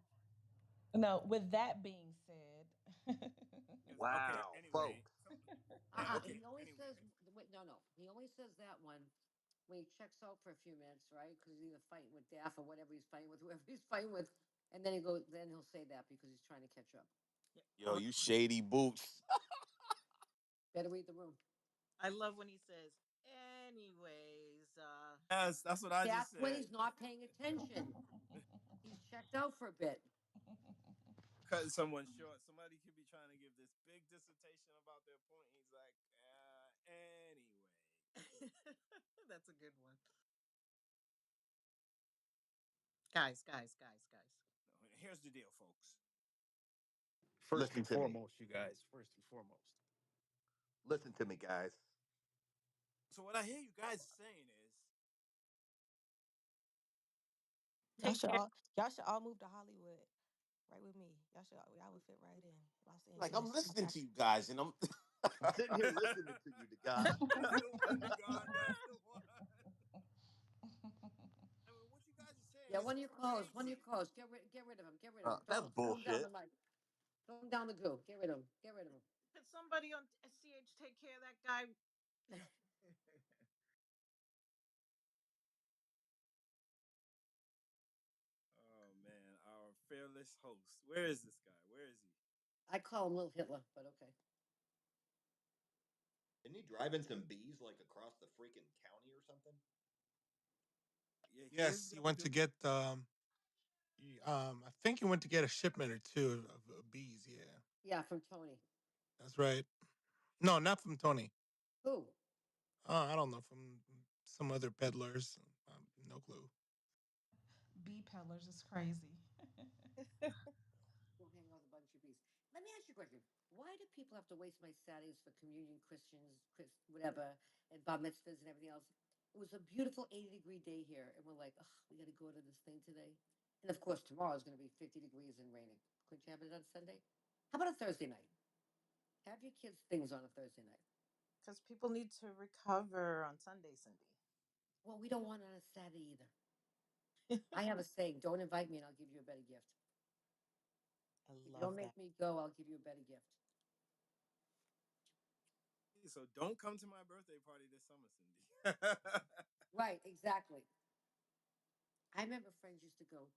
No, with that being said, Okay, Wow, anyway. folks. Yeah, okay, He only anyway. says, wait, no, no. He only says that one when he checks out for a few minutes, right? Because he's either fighting with Daff or whatever he's fighting with, whoever he's fighting with, and then he goes, then he'll say that because he's trying to catch up. Yeah, Yo, you shady boots. Better read the room. I love when he says, anyways, Yes, that's what I just That's when said. he's not paying attention. He's checked out for a bit. Cutting someone short. Somebody could be trying to give this big dissertation about their point. He's like, anyway. that's a good one. Guys. Here's the deal, folks. First Listen and to me. foremost, you guys. First and foremost. Listen to me, guys. So what I hear you guys saying is, Y'all Take should care. all y'all should all move to Hollywood, right with me. Y'all would fit right in Los Like I'm Angeles. listening to you guys, and I'm I'm sitting here listening to you, to God. that's the one, to God. That's the one. I mean, what you guys are saying Yeah, is one of your co-hosts, one of your crazy. co-hosts. Get rid of him. Get rid of him. That's Don't throw him down the bullshit. mic. Throw him down the goo. Get rid of him. Get rid of him. Could somebody on SCH take care of that guy? Oh man, our fearless host. Where is this guy? Where is he? I call him Little Hitler, but okay. Isn't he driving some bees like across the freaking county or something? Yeah, he is Yes, he gonna went do. to get I think he went to get a shipment or two of bees. Yeah, Yeah, from Tony. that's right. No, not from Tony. Who? I don't know, from some other peddlers. No clue. Bee peddlers is crazy. Go hang out with a bunch of bees. Let me ask you a question. Why do people have to waste my Saturdays for communion, Christians, whatever, and bar mitzvahs and everything else? It was a beautiful 80-degree day here, and we're like, oh, we got to go to this thing today. And of course, tomorrow is going to be 50 degrees and raining. Couldn't you have it on Sunday? How about a Thursday night? Have your kids' things on a Thursday night. Because people need to recover on Sunday, Cindy. Well, we don't want it on a Saturday either. I have a saying: don't invite me, and I'll give you a better gift. I If you don't love that. make me go, I'll give you a better gift. So don't come to my birthday party this summer, Cindy. Right, exactly. I remember friends used to go,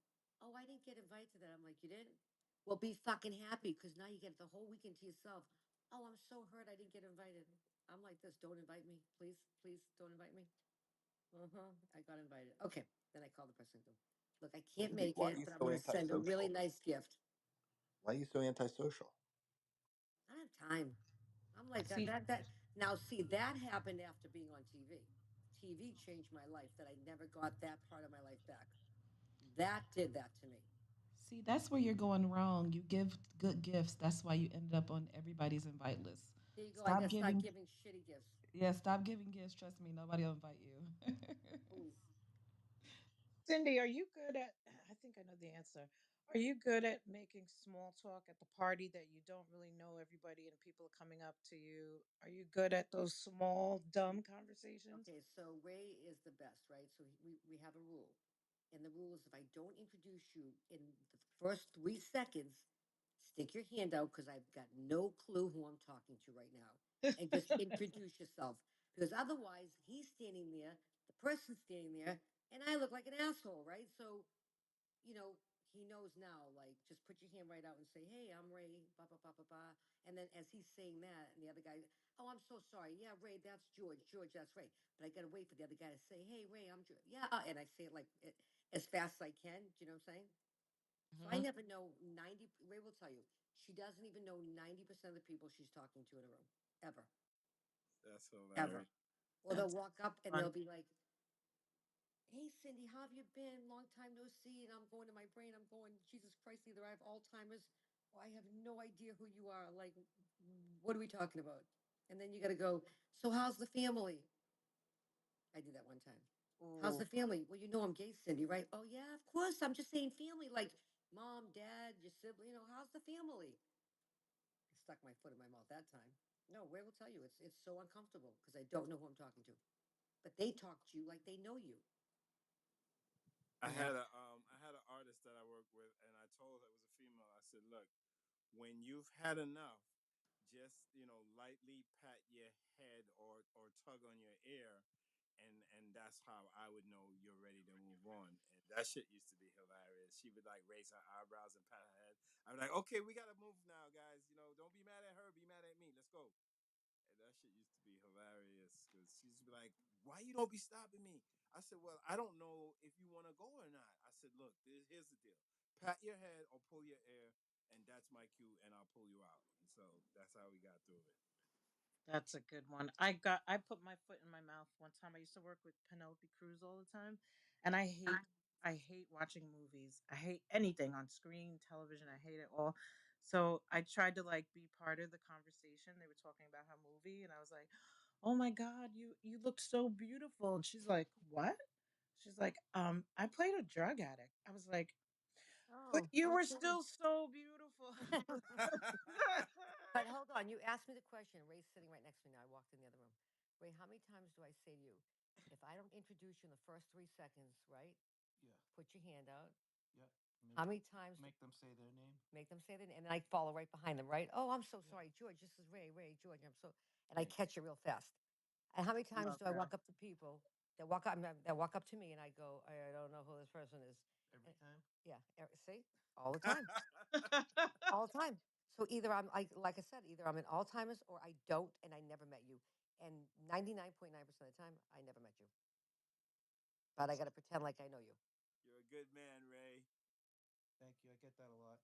"Oh, I didn't get invited to that." I'm like, "You didn't? Well, be fucking happy because now you get the whole weekend to yourself." Oh, I'm so hurt I didn't get invited. I'm like this. Don't invite me, please. Please don't invite me. Uh huh. I got invited. Okay. Then I called the person. And go, look, I can't Cindy, make why are it, you but I'm so gonna send a really antisocial? nice gift. Why are you so antisocial? I don't have time. I'm like that. See, That now. See, that happened after being on TV. TV changed my life. That I never got that part of my life back. That did that to me. see, that's where you're going wrong. You give good gifts. That's why you end up on everybody's invite list. There you go. I Stop gotta start giving, giving shitty gifts. yeah, stop giving gifts. Trust me, nobody will invite you. Ooh. Cindy, are you good at? I think I know the answer. Are you good at making small talk at the party that you don't really know everybody and people are coming up to you? Are you good at those small, dumb conversations? Okay, so Ray is the best, right? So we have a rule. And the rule is if I don't introduce you in the first 3 seconds, stick your hand out because I've got no clue who I'm talking to right now. And just introduce yourself. Because otherwise, he's standing there, the person's standing there, and I look like an asshole, right? So he knows now, like, just put your hand right out and say, "Hey, I'm Ray, blah, blah, blah, blah, blah." And then as he's saying that, and the other guy, "Oh, I'm so sorry. Yeah, Ray, that's George. George, that's Ray." But I got to wait for the other guy to say, "Hey, Ray, I'm George." Yeah. And I say it like as fast as I can. Do you know what I'm saying? So I Hmm. never know 90, Ray will tell you, she doesn't even know 90% of the people she's talking to in a room, ever, That's hilarious. ever. Or they'll That's walk up and they'll fun. be like, "Hey, Cindy, how have you been? Long time no see." And I'm going to my brain, I'm going, Jesus Christ, either I have Alzheimer's or I have no idea who you are. Like, what are we talking about? And then you got to go, "So, how's the family?" I did that one time. "How's Ooh, the family?" "Well, I'm gay, Cindy, right?" "Oh, yeah, of course. I'm just saying family, like mom, dad, your sibling, how's the family?" I stuck my foot in my mouth that time. No, Ray will tell you, it's so uncomfortable because I don't know who I'm talking to. But they talk to you like they know you. Yeah. I had an artist that I worked with, and I told her, it was a female. I said, "Look, when you've had enough, just lightly pat your head or tug on your ear, and that's how I would know you're ready to move on. And that shit used to be hilarious. She would like raise her eyebrows and pat her head. I'm like, okay, we gotta move now, guys. You know, don't be mad at her, be mad at me. Let's go. And that shit used to be hilarious because she used to be like, why you don't be stopping me? I said, well, I don't know if you want to go or not. I said, look, here's the deal. Pat your head or pull your ear, and that's my cue, and I'll pull you out. And so that's how we got through it. That's a good one. I put my foot in my mouth one time. I used to work with Penelope Cruz all the time, and I hate watching movies. I hate anything on screen, television. I hate it all. So I tried to like be part of the conversation. They were talking about her movie, and I was like, "Oh my God, you look so beautiful." And she's like, "What?" She's like, I played a drug addict." I was like, "But Oh, you were okay. still so beautiful." But hold on, you asked me the question. Ray's sitting right next to me now. I walked in the other room. Ray, how many times do I say to you, if I don't introduce you in the first 3 seconds, right? Yeah, Put your hand out. yeah. How many times Make them say their name. make them say that, and then I follow right behind them, right? Oh, I'm so Yeah. sorry, George. This is Ray, Ray, George. I'm so, and I Thank you. catch it real fast. And how many times Love do I that. walk up to people that walk up to me and I go, I don't know who this person is. Every And, time. yeah, see, all the time, all the time. So either like I said, either I'm an Alzheimer's or I don't, and I never met you. And 99.9% of the time, I never met you. But I got to pretend like I know you. You're a good man, Ray. Thank you. I get that a lot.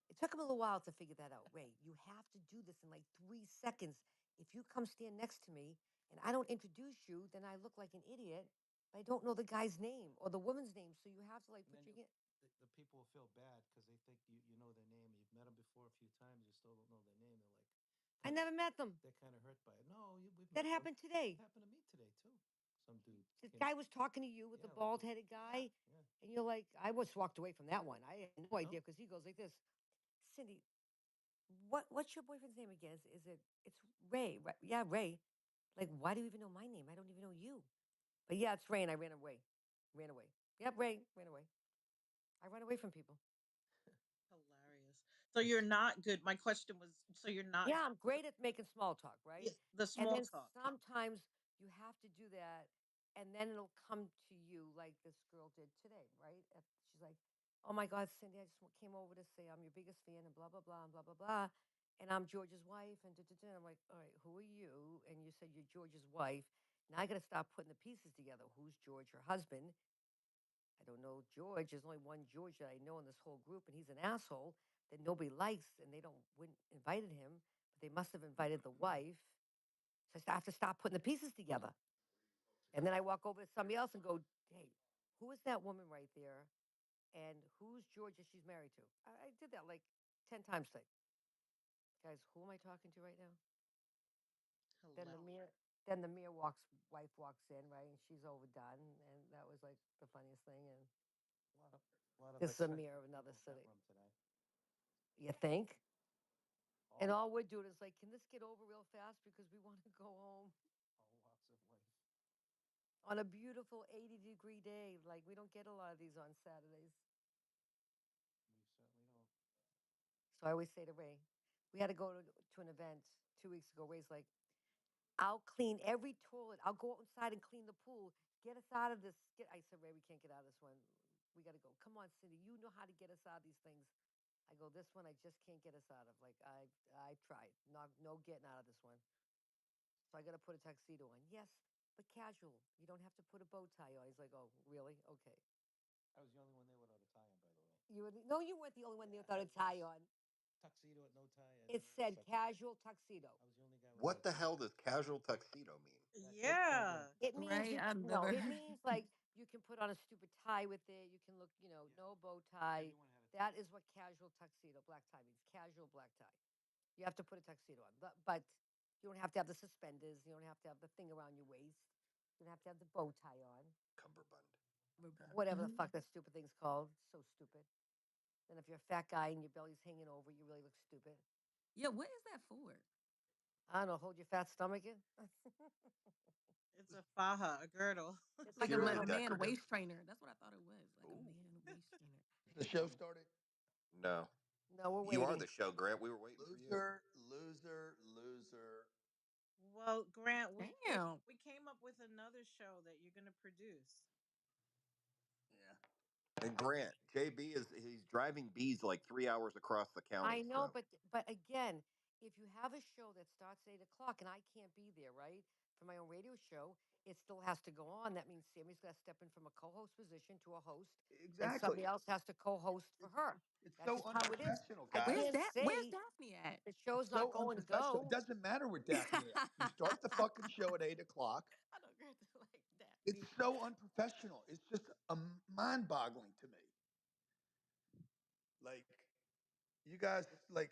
It took him a little while to figure that out. Ray, you have to do this in like 3 seconds. If you come stand next to me and I don't introduce you, then I look like an idiot. I don't know the guy's name or the woman's name. So you have to like And put then your hand. the people will feel bad because they think you know their name. You've met them before a few times. You still don't know their name. They're like, I kind of, never met them. they're kind of hurt by it. No, we've That met them. happened It today. happened to me today too. Some dude This came. guy was talking to you with the Yeah, like bald headed guy. yeah. And you're like, I almost walked away from that one. I had no idea No, because he goes like this. Cindy, what's your boyfriend's name again? It's Ray, right? Yeah, Ray. Like, why do you even know my name? I don't even know you. But yeah, it's Ray, and I ran away. Ran away. Yep, Ray, ran away. I run away from people. Hilarious. So you're not good. My question was, so you're not Yeah, I'm great at making small talk, yeah, right? the And small then talk. sometimes you have to do that, and then it'll come to you like this girl did today, right? She's like, "Oh my God, Cindy, I just came over to say I'm your biggest fan and blah blah blah and blah blah blah, and I'm George's wife and da da da." And I'm like, "All right, who are you?" And you said you're George's wife. Now I got to start putting the pieces together. Who's George, her husband? I don't know George. There's only one George that I know in this whole group, and he's an asshole that nobody likes, and they don't wouldn't invited him, but they must have invited the wife. So I have to stop putting the pieces together. And then I walk over to somebody else and go, "Hey, who is that woman right there? And who's George that she's married to?" I did that like 10 times today. Guys, who am I talking to right now? Then the Hilarious. mirror, then the mirror wife walks in, right, and she's overdone, and that was like the funniest thing. And a lot of a lot of this is a mirror eccentric of another people in that city. room today. You think? And All all we're doing is like, can this get over real fast because we want to go home all walks of life. on a beautiful 80-degree day? Like we don't get a lot of these on Saturdays. We certainly don't. So I always say to Ray, we had to go to an event 2 weeks ago. Ray's like, I'll clean every toilet. I'll go outside and clean the pool. Get us out of this. I said, Ray, we can't get out of this one. We got to go. Come on, Cindy. You know how to get us out of these things. I go, this one I just can't get us out of. Like I tried. No getting out of this one. So I got to put a tuxedo on. Yes, but casual. You don't have to put a bow tie on. He's like, oh, really? Okay. I was the only one there without a tie on, by the way. No, you weren't the only one there Yeah, without I a tie was. on. Tuxedo with no tie. It said casual tuxedo. I was the only guy without a What the tie. hell does casual tuxedo mean? Good program. Yeah. It means Right? you I've no. never It means like you can put on a stupid tie with it. You can look, Yeah, no bow tie. everyone had a tie. That is what casual tuxedo black tie means. Casual black tie. You have to put a tuxedo on, but you don't have to have the suspenders. You don't have to have the thing around your waist. You don't have to have the bow tie on. Cumberbund. Whatever the Mhm. fuck that stupid thing's called. So stupid. Then if you're a fat guy and your belly's hanging over, you really look stupid. Yeah, what is that for? I don't know. Hold your fat stomach in. It's a faja, a girdle. It's a Like Purely a girdle. man decorative. waist trainer. That's what I thought it was. Like a Ooh. man waist trainer. The show started. No. No, we're You are waiting. the show, Grant. We were waiting for you. Loser, loser, loser. Well, Grant, Damn. we came up up with another show that you're going to produce. Yeah. And Grant, JB he's driving bees like 3 hours across the I county. know, So but again, if you have a show that starts at 8 o'clock and I can't be there, right, for my own radio show, it still has to go on. That means Sammy's got to step in from a co-host position to a host, and somebody Exactly. else has to co-host for It's, her. it's That's so just how it is. unprofessional, I guys. Where's can't that? Where's say Daphne at? the It's show's not so going to unprofessional. It go. doesn't matter where Daphne at. You start the I fucking show at 8 o'clock. don't get to like It's Daphne. so unprofessional. It's just mind boggling to me. Like, you guys, like,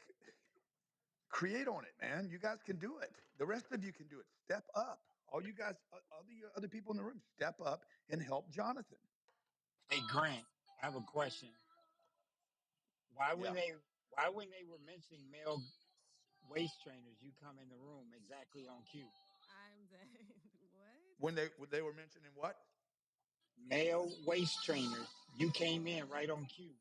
create on it, man. You guys can do it. The rest of you can do it. Step up. All you guys, all the other people in the room, step up and help Jonathan. Hey Grant, I have a question. Why when Yeah. they why when they were mentioning male waist trainers, you come in the room exactly on cue? I'm dead. What? When they were mentioning what? Male waist trainers, you came in right on cue.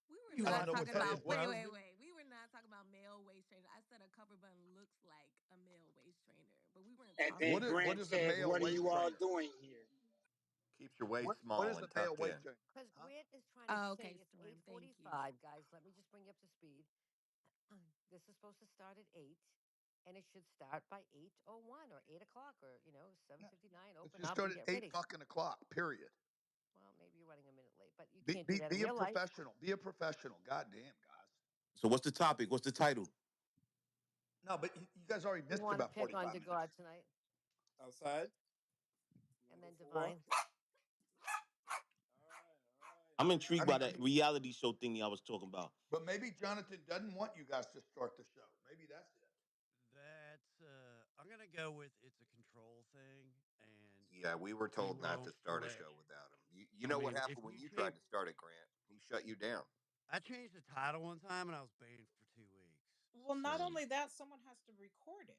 We were I You don't not asked know me what talking if I that was is. about. What? Wait, browsing. wait, wait. We were not talking about male waist trainer. I said a cover button looks like a male waist trainer, but we weren't And talking then What about. what Grant is a says, male "What are waist you all trainer? doing here?" keeps your waist What is small a and male tucked waist in. trainer? Because Huh? Grant is trying to Oh, say okay, it's Storm. Thank you. 8:45, guys. Let me just bring you up to speed. This is supposed to start at 8, and it should start by 8:01 or 8 o'clock or 7:59. It Open should up and start at get eight ready. fucking o'clock. Period. Well, maybe you're running a minute late, but you Be can't do be that in be a real life. professional. Be a professional. God damn, guys. So what's the topic? What's the title? No, but you guys already You missed want to about pick on 45 minutes. DeGard tonight, Outside. You want and to go then for a walk? Divine. All right, all right. I'm I intrigued by mean, that reality show thing I was talking about. but maybe Jonathan doesn't want you guys to start the show. Maybe that's it. That's I'm gonna go with it's a control thing, and Yeah, we were we told not to won't start a let. show without him. You I know what mean, if happened when you you tried change, to start it, Grant? He shut you down. I changed the title one time and I was banned for 2 weeks. Well, not So only that, someone has to record it.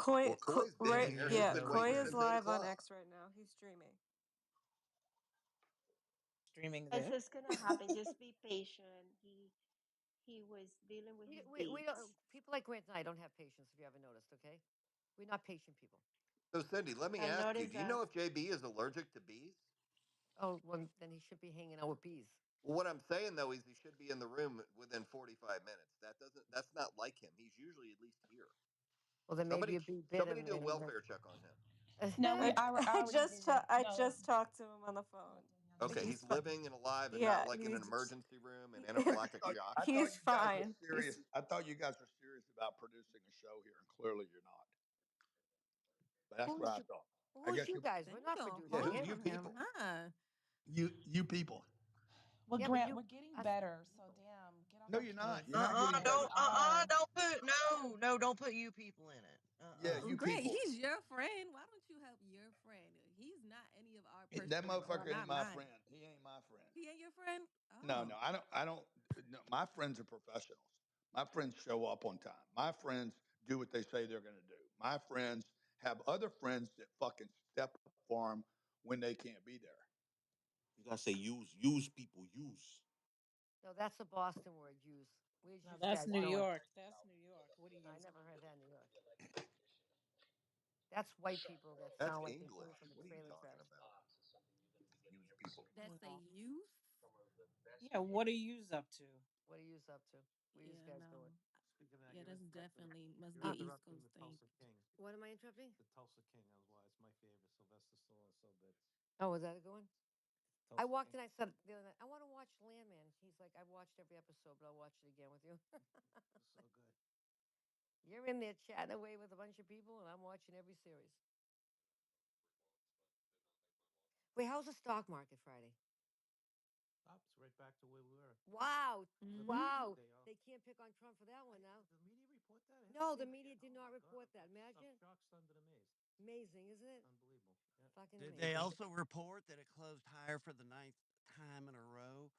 Well, Coy's been there here. you He's Yeah, been go, Koi waiting is Grant. since eight live on o'clock. X right now. He's streaming. Streaming That's this. just gonna happen. Just be patient. He was dealing with We, his we, we beats. don't, people like Grant and I don't have patience, if you haven't noticed, okay? We're not patient people. So, Cindy, let me I've ask you: noticed do you know that. if JB is allergic to bees? Oh, well, then he should be hanging out with bees. Well, what I'm saying though is he should be in the room within 45 minutes. That's not like him. He's usually at least here. Well, then maybe Somebody a bee bit somebody him do a and he welfare check on him. No, we I I already just did. I No, just talked to him on the phone. Okay, he's He's fi- living and alive and not yeah, like in an he's emergency room and anaphylactic shock. I thought he's you guys were fine. serious. I thought you guys were serious about producing a show here, and clearly you're not. But that's what who's I you? thought. I Who's guess you guys? Then We're you not go Yeah, producing who's hard it. you on him, people? huh? you people. well, Yeah, but Grant, you, we're getting us better. So damn, get off No, our you're not. case. You're not getting Okay, better. we are. Don't put no, don't put you people in it. Yeah, you Great, people. he's your friend. Why don't you help your friend? He's not any of our That personal, well, motherfucker ain't not my mine. friend. He ain't my friend. He ain't your friend? No, Oh. no, I don't. I don't. No, my friends are professionals. My friends show up on time. My friends do what they say they're going to do. My friends have other friends that fucking step up for them when they can't be there. You gotta say use people, use. no, that's a Boston word, use. Where's No, you that's guys New going? York. That's New York. What are No, I you? never heard that in New York. That's white people that That's sound like they came English. from the What are you trailer talking trash. about? Huge people. That's a No. use? Yeah, what are you up to? What are you up to? Where you Yeah, guys going? no. Speaking of that, Yeah, that's definitely must be you're an East interrupting Coast the thing. Tulsa King. What am I interrupting? The Tulsa King, that's why it's my favorite. Sylvester Stallone is so good. Oh, was that a good one? I Tulsa walked King. in. I said the other night, I want to watch Landman. He's like, I've watched every episode, but I'll watch it again with you. It's so good. You're in there chatting away with a bunch of people, and I'm watching every series. Wait, how's the stock market Friday? Up, it's right back to where we were. Wow, The Mm-hmm. media wow. today, They can't pick on Trump for that one now. the media report that? I haven't No, the seen it media yet. did Oh not my god, report that. I'm Imagine. shocked, stunned, and amazed. Amazing, isn't it? Unbelievable. Yeah. Fucking Did they amazing. also report that it closed higher for the ninth time in a row,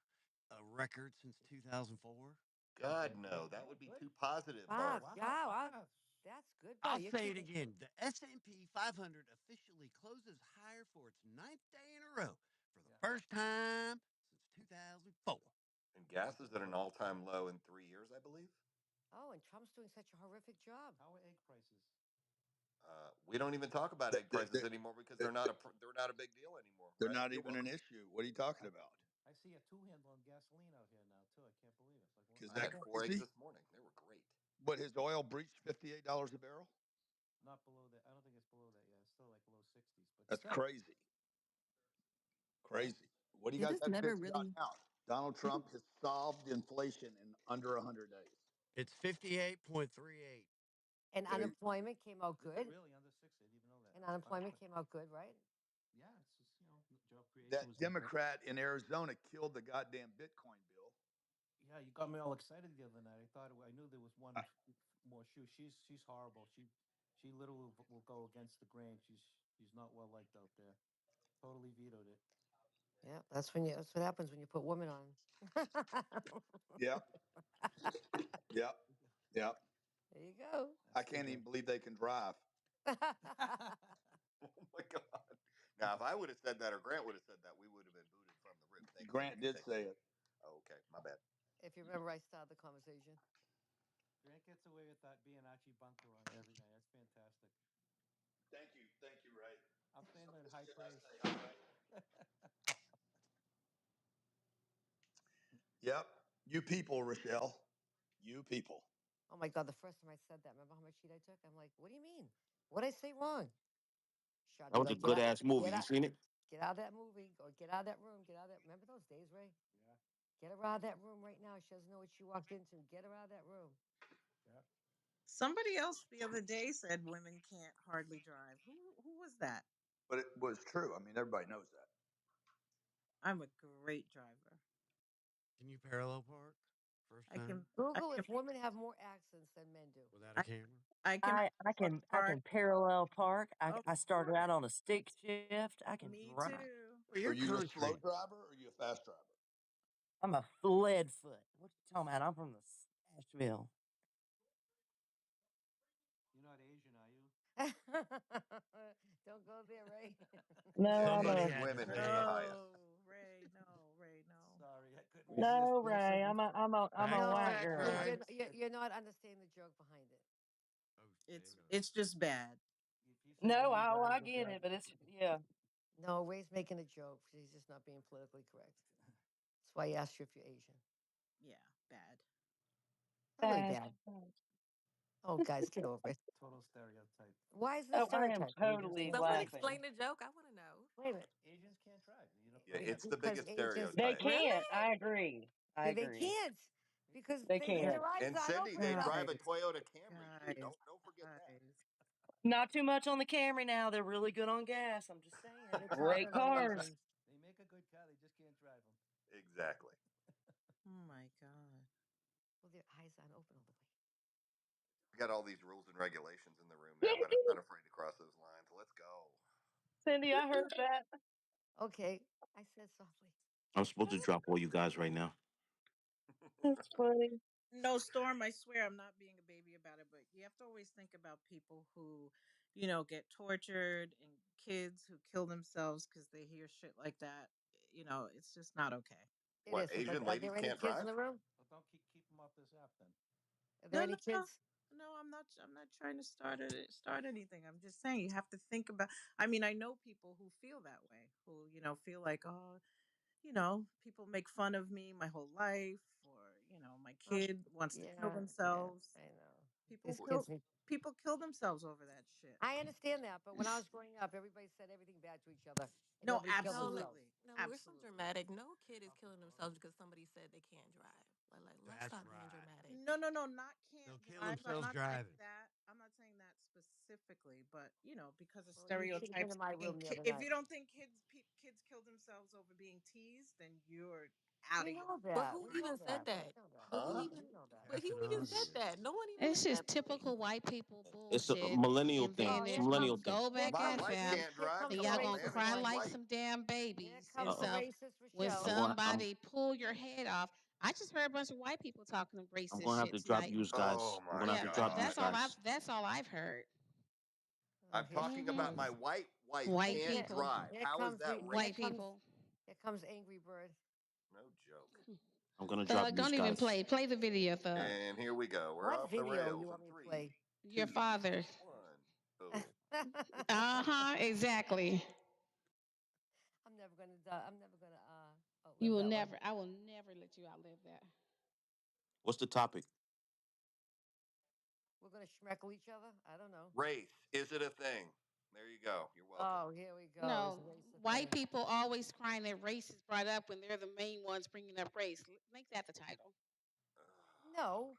a record since 2004? God Yeah, no, that yeah, would be good. too positive, Oh Wow, Bart. wow, yeah, wow. wow. That's good, I'll buddy. You're say it keeping. again. The S&P 500 officially closes higher for its ninth day in a row for the Yeah. first time since 2004. And gas is at an all-time low in 3 years, I believe. Oh, and Trump's doing such a horrific job. How are egg prices? We don't even talk about egg They're, prices anymore because they're not a big deal anymore, they're right? not You're even an welcome. issue. What are you talking I, about? I see a two handle on gasoline out here now too. I can't believe it. It's like Is I that had $1.60. four eggs crazy? this morning. They were great. But his oil breached $58 a barrel. Not below that. I don't think it's below that yet. It's still like low 60s, but That's still. crazy. Crazy. What do you It guys has have never bitching about really. now? Donald It, Trump has solved inflation in under 100 days. It's 58.38. And There you, unemployment came out Is it good. really under 60? I didn't even know that. And unemployment Unemployment. came out good, right? Yeah, it's just, job creation that was in there. Democrat in Arizona killed the goddamn Bitcoin bill. Yeah, you got me all excited the other night. I knew there was one more shoe. She's horrible. She literally will go against the grain. She's not well liked out there. Totally vetoed it. Yeah, that's what happens when you put women on. Yep, yep, yep. There you go. I That's the can't way. even believe they can drive. Oh my god! Now, if I would have said that or Grant would have said that, we would have been booted from the room. Thank you Grant for did taking say that. it. Oh, okay, my bad. If you remember, I started the conversation. Grant gets away with that being Archie Bunker on every night. That's fantastic. Thank you, Ray. I'm saying that in high praise. Say, all right. Yep, you people, Rochelle. You people. Oh my God, the first time I said that, remember how much heat I took? I'm like, what do you mean? What I say wrong? That Shawty's was a like, good ass movie. get You out, seen it? get out of that movie, or get out of that room, get out of that. Remember those days, Ray? Yeah, Get her out of that room right now. She doesn't know what she walked into. Get her out of that room. yeah. Somebody else the other day said women can't hardly drive. Who was that? But it was true. I mean, everybody knows that. I'm a great driver. Can you parallel park first I can time I Google can if women have more accents than men do. without a I, camera? I can I can I park. can parallel park. Of I started out course. on a stick shift. I can Me drive. too. Well, Are you're you a slow country. driver or are you a fast driver? I'm a lead foot. What you talking about? I'm from the Asheville. You're not Asian, are you? Don't go there, Ray. No, I'm Somebody a Asian had to women make say the it. highest. No, Ray, no, Ray, no. Sorry, I couldn't resist. no Ray. Listen, I'm a Facts are white No, facts, because girl. Ray. you're not understanding the joke behind it. Oh, there you It's go. it's just bad. if you say No, women I drive are get bad, it, but it's yeah. No, Ray's making a joke. He's just not being politically correct. That's why I asked you if you're Asian. Yeah, bad. Not really Fast. bad. Oh, guys, get over it. total stereotype. Why is it a Oh, I am stereotype? Asians totally can't someone drive. explain laughing. the joke. I want to know. Wait a minute. Asians can't drive. You know, Yeah, know that? it's the Because biggest Asians, They stereotype. can't. Really? I agree. I yeah, they agree. can't because They they And their can't. eyes and aren't Cindy, open they enough. drive Guys, a Toyota Camry too. guys, Don't forget that. guys. Not too much on the Camry now. They're really good on gas. I'm just saying. You're talking Great about cars. Asians. They make a good car. They just can't drive them. Exactly. Oh my god. Well, their eyes aren't open all the way. We got all these rules and regulations in the room now, but I'm not afraid to cross those lines. Let's go. Cindy, I heard that. Okay, I said softly. I'm supposed to drop all you guys right now. That's funny. No, Storm, I swear I'm not being a baby about it, but you have to always think about people who, get tortured and kids who kill themselves because they hear shit like that. It's just not okay. It What, is. Asian Are ladies there any can't kids in drive? the room? Well, don't keep them off this app then. Are there No, any no, no. kids? No, I'm not trying to start anything. I'm just saying you have to think about. I mean, I know people who feel that way, who feel like, oh, people make fun of me my whole life, or my Well, kid wants to kill yeah, yeah, themselves. I know. People These Wh- kill kids need. people kill themselves over that shit. I understand that, but when I was growing up, everybody said everything bad to each other, and No, nobody killed No, li- themselves. absolutely, no, we're so absolutely. dramatic. No kid is Papa killing themselves Farley. because somebody said they can't drive. Let's That's stop being right. dramatic. No, no, no, not They'll can't kill drive. I'm themselves not saying driving. that. I'm not saying that specifically, but because of Well, you came stereotypes. into my And room the other if night. you don't think kids kill themselves over being teased, then you're out We of your know But that. who We even know said that. We that? know that. But who Huh? We even? know that. But who Catching even on to said this. that? No one even It's said just that to me. typical white people It's a bullshit. millennial And thing. then Oh, It's a here it's comes millennial gonna thing. go back My at wife them. can't here drive. And comes Come the y'all on, gonna man. racist It's cry my one. like wife. some damn Here babies and comes the Uh-oh. stuff racist when I'm Rochelle. going. I'm. somebody pull your head off. I just heard a bunch of white people talking I'm racist gonna have shit to drop tonight. you Oh guys. I'm my gonna have Yeah, to drop you God. guys. that's all I've heard. Oh, I'm here she talking Hmm. about comes. my white wife White can't Here, people, drive. here How is comes that the here white racist? comes people. here comes Angry Bird. No joke. I'm gonna drop you Don't even guys. play the video, thug. And here we go. We're What off the video you rails want in me to three, play? Your two, father. one. Boom. Exactly. I'm never gonna die. I'm never gonna You outlive will that one. never. I will never let you outlive that. What's the topic? We're gonna schmeckle each other. I don't know. Race. Is it a thing? There you go. You're welcome. Oh, here we go. Is No, race a white thing? people always crying that race is brought up when they're the main ones bringing up race. Make that the title. No,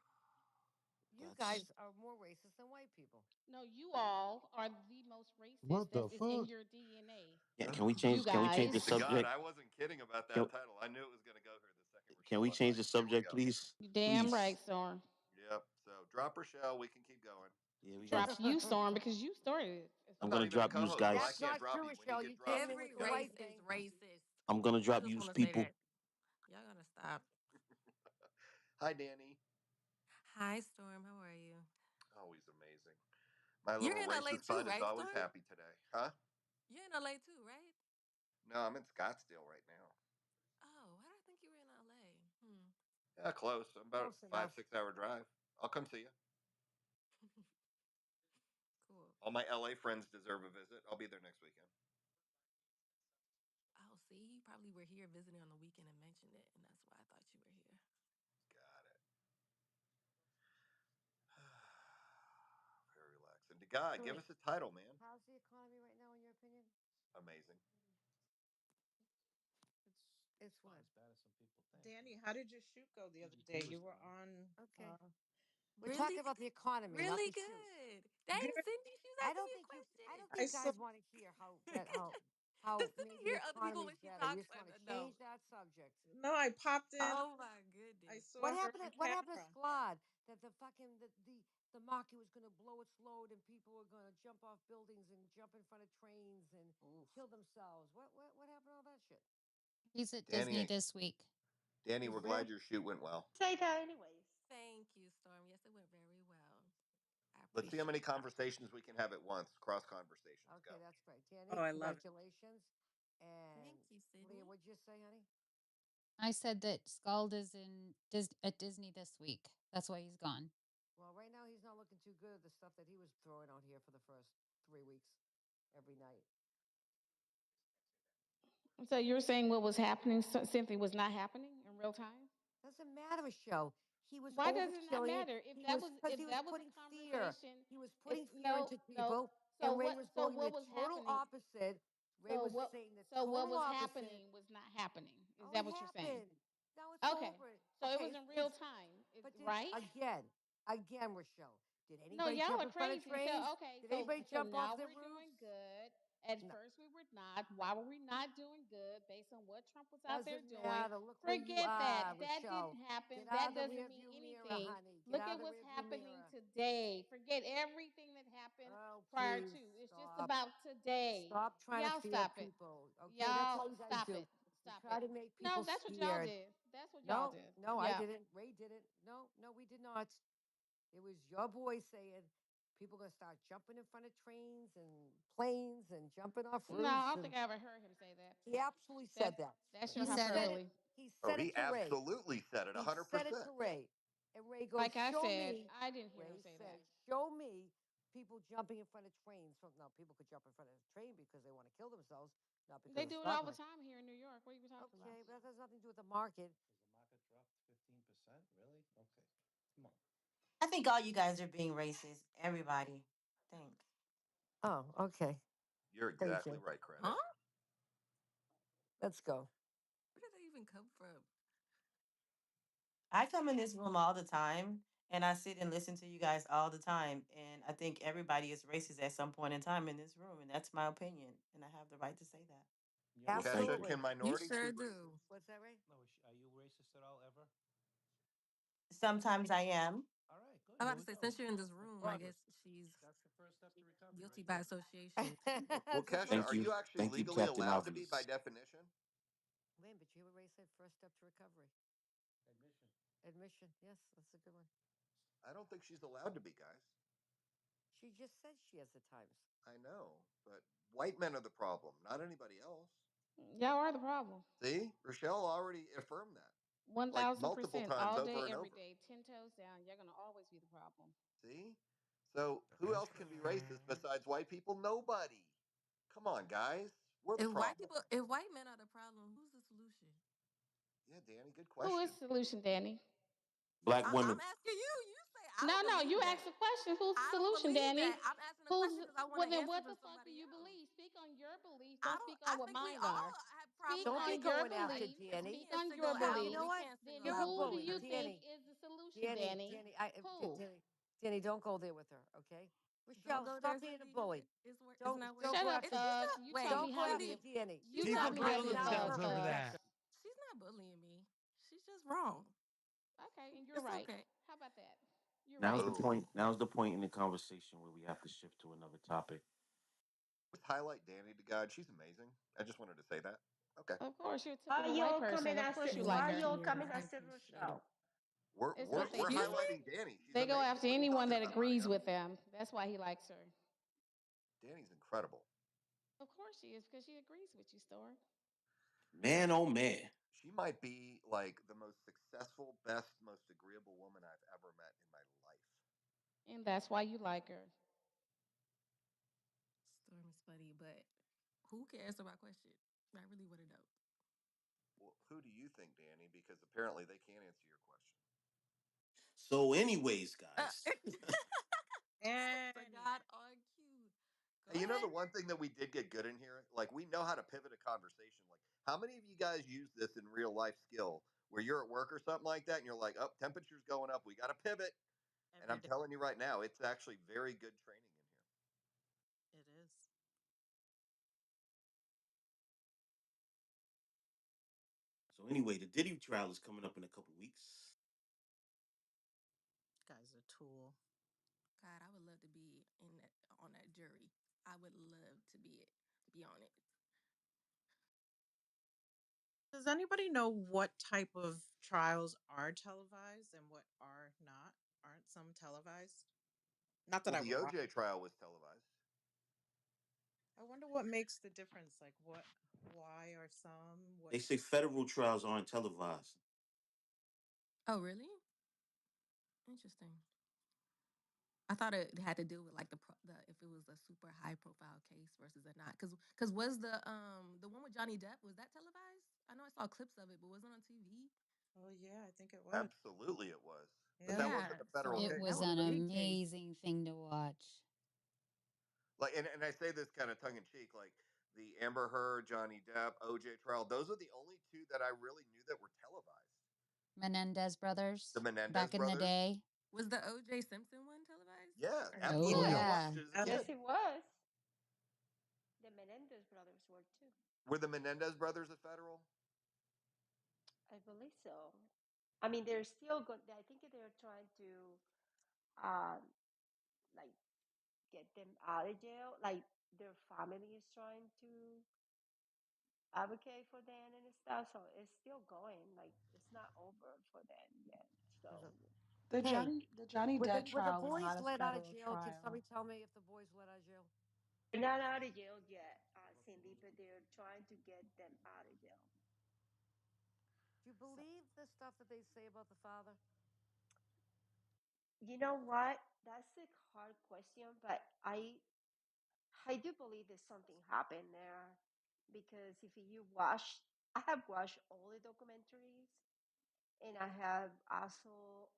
you That's guys are more racist than white people. No, you all are the most racist. What the That's is in fuck? your DNA. yeah. Can we Ugh. You change? Can we change the guys. To God, subject? I wasn't kidding about Can that title. I knew it was going to go here the second Can Rochelle we change the unmiked. Here we subject, go. please? You damn right, Please. Storm. Yep. So drop Rochelle. We can keep going. Yeah, we got. Drop you, Storm, because you started it. It's I'm I'm not gonna fine. even a drop yous co-host, so I That's guys. can't not drop true, you when you Michelle. get You came dropped. in with Every the Rochelle. right race is thing. racist. I'm gonna I drop just yous want to say people. that. Y'all gotta stop. Hi, Danny. Hi, Storm. How are you? Always amazing. My You're little in LA racist too, bud is right, always Storm? happy today. Huh? You're in LA too, right? No, I'm in Scottsdale right now. Oh, why did I think you were in LA? Hmm. Yeah, close. I'm about a Close five, enough. 6 hour drive. I'll come see you. Cool. All my LA friends deserve a visit. I'll be there next weekend. Oh, see, you probably were here visiting on the weekend and mentioned it, and that's why I thought you were here. Got it. Very relaxing. To God, So give wait, us a title, man. how's the economy right now, in your opinion? Amazing. It's Not what? as bad as some people think. Danny, how did your shoot go the other day? GDP You was were down. on. Okay. We're Really, talking about the economy, not really the shoot. good. Dang, Good. Cindy, she's I asking don't me think you. I don't I think a saw. guys want to hear question. how Cindy maybe the hear other people economy is when she better. You talks. just want to No. change that subject. No, I popped in. Oh my I goodness. saw her on What happened to camera. Squad? That the fucking the market was going to blow its load and people were going to jump off buildings and jump in front of trains and Oof. kill themselves. What happened to all that shit? He's at Disney Danny, this week. Danny, He's we're where? glad your shoot went well. Say that anyways. Thank you, Storm. Yes, it went very well. I Let's see how many appreciate that. conversations we can have at once. Cross conversations. Okay, Go. that's great. Oh, Danny, I love it. congratulations. And Thank you, Leah, Sydney. what'd you say, honey? I said that Scald is at Disney this week. That's why he's gone. Well, right now he's not looking too good at the stuff that he was throwing out here for the first 3 weeks every night. So you're saying what was happening simply was not happening in real time? Doesn't matter, Michelle. He was Why does it not overkilling it. matter? If He that was was because he if was that was a putting fear. conversation, He was if putting fear no into no, people, so and Ray what was so going the what was total happening? opposite. Ray So was what saying the so what total was opposite. happening was not happening. Is Oh, that it what you're saying? happened. Now it's Okay. over. So it Okay, was in real it's time, but did right? again, Rochelle. Did No, anybody y'all jump are in front of crazy. So trains? okay, Did so anybody so jump off now their we're roofs? doing good. At No, first we were not. Why were we not doing good based on what Trump was out there doesn't doing? matter. Look where you Forget are, that. That didn't Rochelle. Get happen. out That of the doesn't rear mean view mirror, anything. honey. Get Look out at of the what's rear view happening mirror. today. Forget everything that happened Oh, prior please to. It's just stop. about today. Stop trying to Y'all fear stop it. people. Okay, that's all Y'all you guys stop do. it. You Stop try it. to make people No, that's what y'all scared. did. That's what y'all No, did. no, I Yeah. didn't. Ray didn't. No, no, we did not. It was your boy saying people gonna start jumping in front of trains and planes and jumping off No, I roofs. don't think And I ever heard him say that. he absolutely That said that. that's your He He said it. said it. hyperbole. He Oh, said it he to Ray. absolutely said it He said it 100%. to Ray. And Ray goes, Like I show said, me. I didn't hear him Ray say that. said, show me people jumping in front of trains. From now, people could jump in front of a train because they want to kill themselves, not because They of do it all stopping the it. time here in New York. What are you talking about? Okay, but that has nothing to do with the market. Does the market drop 15%? Really? Okay. Come on. I think all you guys are being racist. Everybody. Thanks. Oh, okay. You're Thank exactly you. right, Huh? credit. Let's go. Where did that even come from? I come in this room all the time and I sit and listen to you guys all the time. And I think everybody is racist at some point in time in this room. And that's my opinion. And I have the right to say that. You're Well, not thank Kesha, you. racist can Absolutely. at all? You minorities be sure do. racist? What's that, Ray? No, are you racist at all ever? Sometimes I am. All right, good. I'm Here about to we say, go. since you're in this That's room, I progress. guess she's That's the first step to recovery guilty right by there. association. Well, That's a Kesha, first. Thank are you. you actually Thank you, legally Captain allowed to be by Obvious. definition? Wait, but you hear what Ray said? First step to recovery. Admission. Admission. Yes, that's a good one. I don't think she's allowed to be, guys. She just said she has the times. I know, but white men are the problem, not anybody else. Y'all are the problem. See, Rochelle already affirmed that, like multiple 1000%. times All over day, and every over. day, 10 toes down. You're gonna always be the problem. See, So who else can be racist besides white people? Nobody. Come on, guys. We're the problem. If white men are the problem, who's the solution? Yeah, Danny, good Who is question. the solution, Danny? Black I'm women. asking you. You say I No, don't no, believe you that. asked a question. Who's the I don't solution, believe Danny? that. I'm asking a question Who's because I want well? to Then answer what for the fuck do somebody you else. believe? Speak on your beliefs. I Don't don't. speak on I what think we mine all are. have Speak problems Don't with be on it. your going I after you beliefs. can't. We Danny. Speak can't on single your No, no, you out. know We beliefs. what? can't Then single You're a out who do one bully. you person. think Danny, is the solution, Danny, Danny? Danny, Who? Danny, don't go there with her, okay? Don't Rochelle, go there, stop being a Cindy. bully. It's not Don't Shut working. go up, Is after she Thug. not? You talk Wait, don't go behind after me. Cindy. Danny. You She's People talk not Right behind grill me, bullying now, Thug. themselves me. over Thug. that. pressure. She's not bullying me. She's just wrong. Okay, and you're It's right. okay. How about that? You're Now's right. the Boom. point. Now's the point in the conversation where we have to shift to another topic. Just highlight Danny to God. She's amazing. I just wanted to say that. Okay. Of course, you're a Why typical white y'all person. coming Of course, after? you like Why her. y'all Thank you. coming I after appreciate it. Rochelle? We're It's we're because they we're Excuse me? highlighting Danny. She's they go amazing. after What are you anyone talking that about, agrees Mario? with them. That's why he likes her. Danny's incredible. Of course she is, because she agrees with you, Stork. Man, oh man. She might be like the most successful, best, most agreeable woman I've ever met in my life. And that's why you like her. Storm is funny, but who cares about question? I really want to know. Well, who do you think, Danny? Because apparently they can't answer your question. So, anyways, Uh, guys, the And God on cue. Go Hey, you know the ahead. one thing that we did get good in here? Like we know how to pivot a conversation. Like how many of you guys use this in real life skill where you're at work or something like that and you're like, oh, temperature's going up, we gotta pivot. And every I'm day telling you right now, it's actually very good training in here. it is. so anyway, the Diddy trial is coming up in a couple weeks. Guy's a tool. God, I would love to be in that, on that jury. I would love to be on it. Does anybody know what type of trials are televised and what are not? Aren't some televised? Not that Well, I the would watch. OJ trial was televised. I wonder what makes the difference. Like what? Why are some? They What's say federal trials aren't televised. Oh, really? Interesting. I thought it had to do with like the if it was a super high profile case versus a not. Because was the one with Johnny Depp, was that televised? I know I saw clips of it, but was it on TV? Oh yeah, I think it was. Absolutely it was. But Yeah, that wasn't Yeah. a federal It So case. that was was an a big case. amazing thing to watch. Like and I say this kind of tongue in cheek, like the Amber Heard, Johnny Depp, OJ trial, those are the only two that I really knew that were televised. Menendez The brothers Menendez back in the brothers. day. was the OJ Simpson one televised Yeah, or no? Oh, absolutely. I Yeah, watched yeah. it as a Yes, kid. absolutely. it was. The Menendez brothers were too. Were the Menendez brothers a federal? I believe so. I mean, they're still good. I think they're trying to, um, like, get them out of jail. Like, their family is trying to advocate for them and stuff. So it's still going. Like, it's not over for them yet. There's a- So The Hey, Johnny Depp were the trial was not boys a let out of federal jail? Can trial. somebody tell me if the boys let out of jail? they're not out of jail yet, Cindy, but they're trying to get them out of jail. Do you So, believe the stuff that they say about the father? you know what? That's a hard question, but I do believe that something happened there because if you watch, I have watched all the documentaries and I have also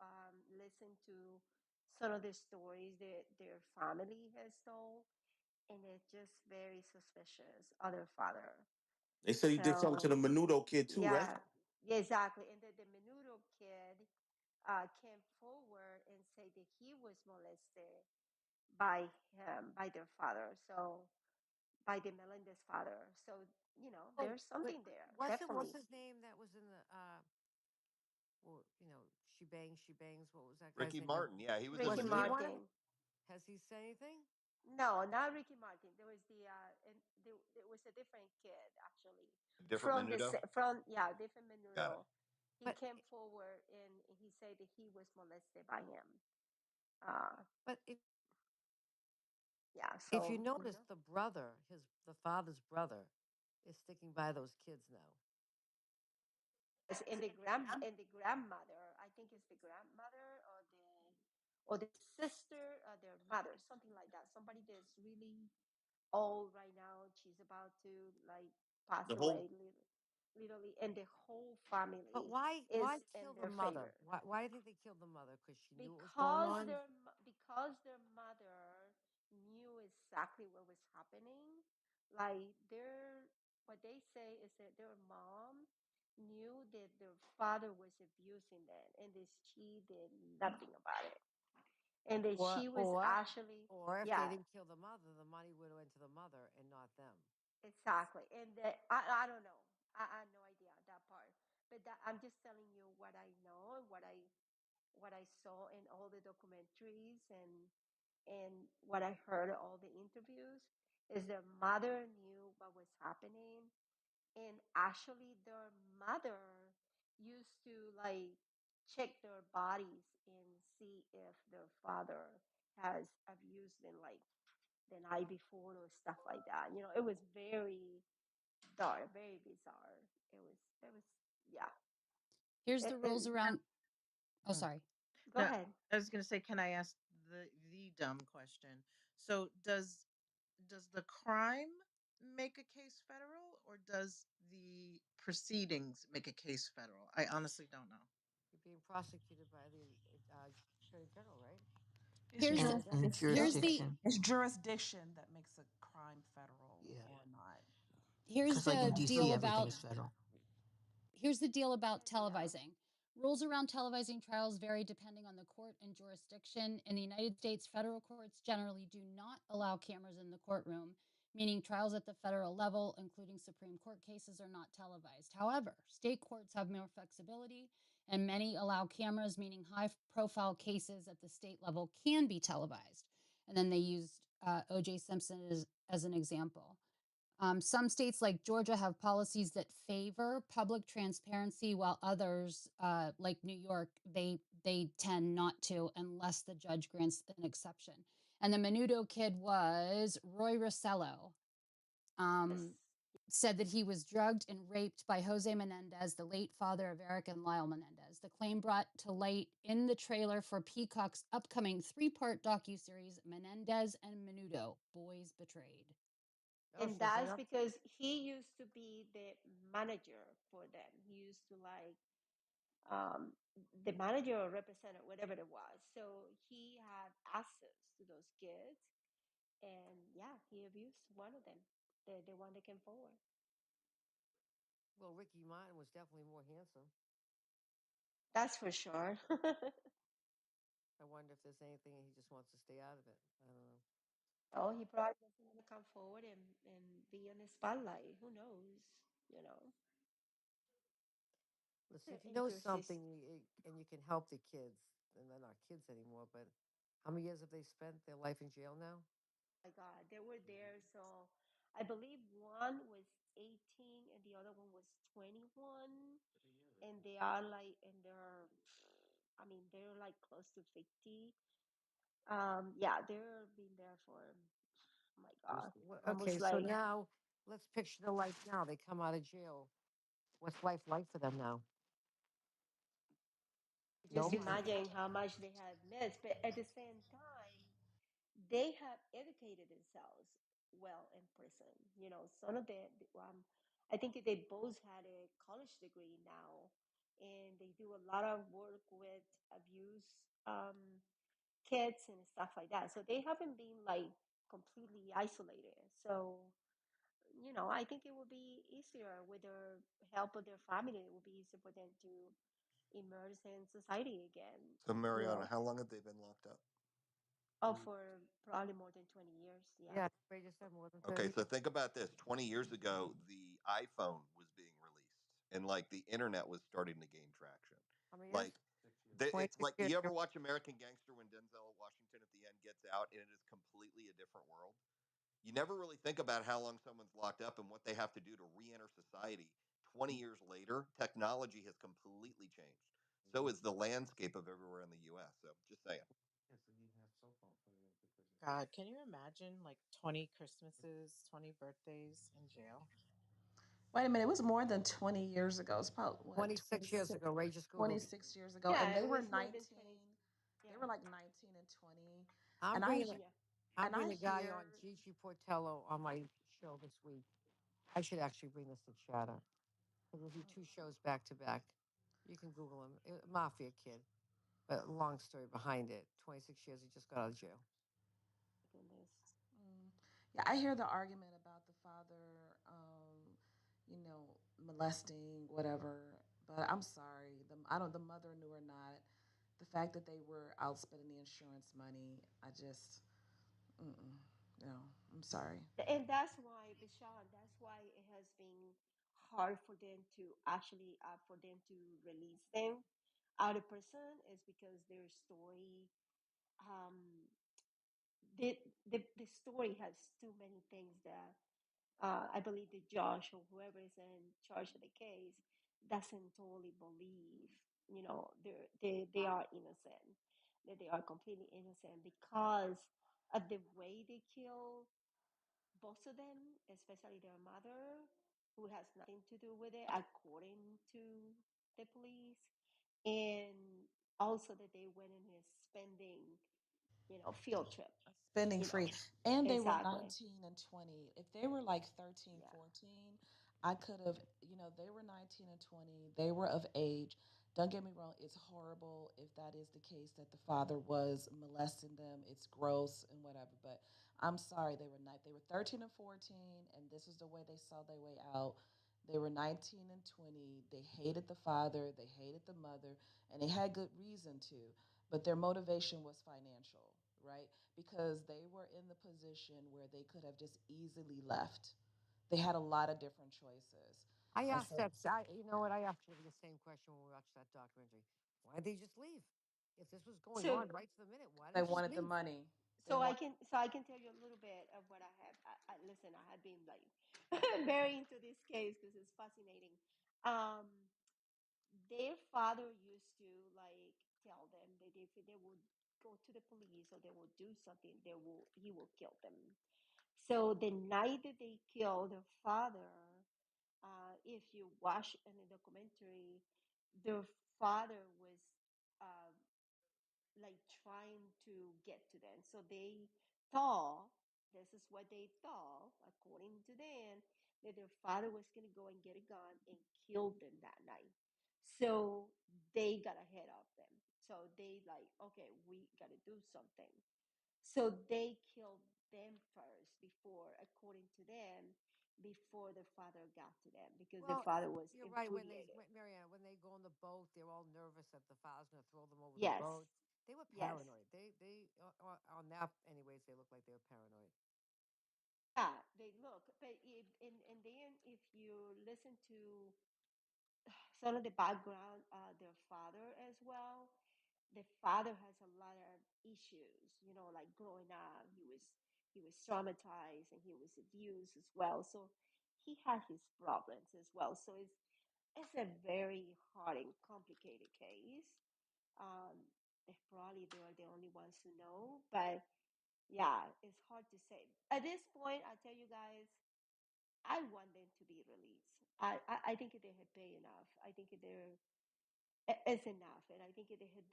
listened to some of the stories that their family has told, and it's just very suspicious of their father. They said he did something to the So, Menudo kid too, right? yeah, yeah, exactly. And the Menudo kid came forward and said that he was molested by him, by their father. So, by the Melendez father. So, Oh, there's but something there, what's definitely. his name that was in the well, she bangs. What was that guy's Ricky name? That Martin. Yeah, he was in was Ricky he Menudo. one? Martin. Has he said anything? No, not Ricky Martin. There was there was a different kid actually A different Menudo. from yeah, different Got it. Menudo. He But came forward and he said that he was molested by him. Uh, but yeah. if you So notice, the father's brother, is sticking by those kids now. and the grandmother. I think it's the grandmother or the or their sister, their mother, something like that. Somebody that's really old right now. She's about to like pass The whole away, literally, and the whole But family why is in kill the their mother? favor Why do you think they killed the mother? Because she knew what was going because on. their mother knew exactly what was happening. Like their what they say is that their mom knew that their father was abusing them, and that she did nothing about it, and that Or she was or actually, or if they yeah, didn't kill the mother, the money would have went to the mother and not them. exactly. And that I don't know. I have no idea that part. But that I'm just telling you what I know and what I saw in all the documentaries and what I heard all the interviews is their mother knew what was happening, and actually their mother used to like check their bodies and see if their father has abused them like the night before or stuff like that. You know, it was very dark, very bizarre. It was yeah. Here's the rules It around. Oh, Mm. sorry. go Now, ahead. I was going to say, can I ask the dumb question? So, does the crime make a case federal, or does the proceedings make a case federal? I honestly don't know. You're being prosecuted by the attorney general, right? It's They And, said just that. and Here's the jurisdiction. it's jurisdiction that makes a crime federal Yeah. or not. here's Because, like in the DC, deal everything is about federal. here's the deal about Yeah. televising. Rules around televising trials vary depending on the court and jurisdiction. In the United States, federal courts generally do not allow cameras in the courtroom, meaning trials at the federal level, including Supreme Court cases, are not televised. However, state courts have more flexibility, and many allow cameras, meaning high profile cases at the state level can be televised. And then they used O.J. Simpson as an example. Some states like Georgia have policies that favor public transparency, while others, like New York, they tend not to unless the judge grants an exception. And the Menudo kid was Roy Rossello. Um, Yes. said that he was drugged and raped by Jose Menendez, the late father of Eric and Lyle Menendez. The claim brought to light in the trailer for Peacock's upcoming three-part docuseries Menendez and Menudo: Boys Betrayed. Oh, And so is that that's up? because he used to be the manager for them. He used to like the manager or representative, whatever it was. So he had access to those kids, and yeah, he abused one of them, the one that came forward. Well, Ricky Martin was definitely more handsome. That's for sure. I wonder if there's anything and he just wants to stay out of it. I don't know. Oh, he probably doesn't want to come forward and be in the spotlight. Who knows? You know, Listen, if you know interesting. something and you can help the kids, then they're not kids anymore. But how many years have they spent their life in jail now? My God, they were there. So I believe one was 18 and the other one was 21. And they are like, and they're, I mean, they're like close to 50. Yeah, they're been there for, oh my God, Okay, almost so like, now let's picture the life now. They come out of jail. What's life like for them now? No just money. imagine how much they have missed. But at the same time, they have educated themselves well in prison. You know, some of them, I think they both had a college degree now, and they do a lot of work with abuse kids and stuff like that. So they haven't been like completely isolated. So, you know, I think it would be easier with the help of their family. It would be easier for them to immerse in society again. So, You Mariana, know, how long have they been locked up? oh, for probably more than 20 years. Yeah. Yeah, they just said more than Okay, 30. so think about this. 20 years ago, the iPhone was being released and like the internet was starting to gain traction. How many years? Like, 26 it's like, years. you ever watch American Gangster when Denzel Washington at the end gets out and it is completely a different world? You never really think about how long someone's locked up and what they have to do to re enter society. 20 years later, technology has completely changed. So is the landscape of everywhere in the US. So just saying. God, can you imagine like 20 Christmases, 20 birthdays in jail? Wait a minute, it was more than 20 years ago. It's probably what, 26 years 26, ago. Ray just Googled it. 26 years ago. And Yeah, they it were was more than 20. 19. They were like 19 and 20, I'm and I bringing he- it. Yeah. I'm and I bringing a guy on hear. Gigi Portello on my show this week. I should actually bring this to Chatter. We'll do two shows back to back. You can Google him. Mafia kid. But long story behind it. 26 years. He just got out of jail. Goodness. Mm. Yeah, I hear the argument about the father, molesting, whatever. But I'm sorry, I don't. The mother knew or not. The fact that they were out spending the insurance money, I just, mm-mm, no, I'm sorry. And that's why, Bashan, that's why it has been hard for them to actually for them to release them out of prison is because their story um the story has too many things that I believe the judge or whoever is in charge of the case doesn't totally believe, they are innocent, that they are completely innocent because of the way they kill both of them, especially their mother, who has nothing to do with it, according to the police, and also that they went in and spending, field trip, Spending you know, free, and they were exactly, 19 and 20. If they were like 13, yeah. 14, I could have, they were 19 and 20, they were of age. Don't get me wrong, it's horrible if that is the case, that the father was molesting them. It's gross and whatever, but I'm sorry, they were 13 and 14, and this is the way they saw their way out. They were 19 and 20. They hated the father, they hated the mother, and they had good reason to, but their motivation was financial, right? Because they were in the position where they could have just easily left. They had a lot of different choices. I And asked so that. You know what? I asked him the same question when we watched that documentary. Why did they just leave? If this was going So on right to the minute, why did they they just wanted the leave? money. They so I want can so I can tell you a little bit of what I have. Listen, I have been like very into this case because it's fascinating. Um, their father used to like tell them that if they would go to the police or they would do something, he will kill them. So the night that they killed their father, if you watch in the documentary, their father was uh, like trying to get to them. So they thought, this is what they thought, according to them, that their father was going to go and get a gun and kill them that night. So they got ahead of them. So they like, okay, we got to do something. So they killed them first before, according to them, before the father got to them because the Well, father was you're right. infuriated. Mariana, when they go on the boat, they're all nervous that the father's going to throw them over the Yes, boat. They were yes. paranoid. On that, anyways, they look like they were paranoid. Yeah, they look, but and then if you listen to some of the background, their father as well, the father has a lot of issues. Like growing up, he was traumatized and he was abused as well. So he had his problems as well. So it's a very hard and complicated case. Um, probably they are the only ones who know, but yeah, it's hard to say. At this point, I tell you guys, I want them to be released. I think they had paid enough. I think it's enough, and I think they had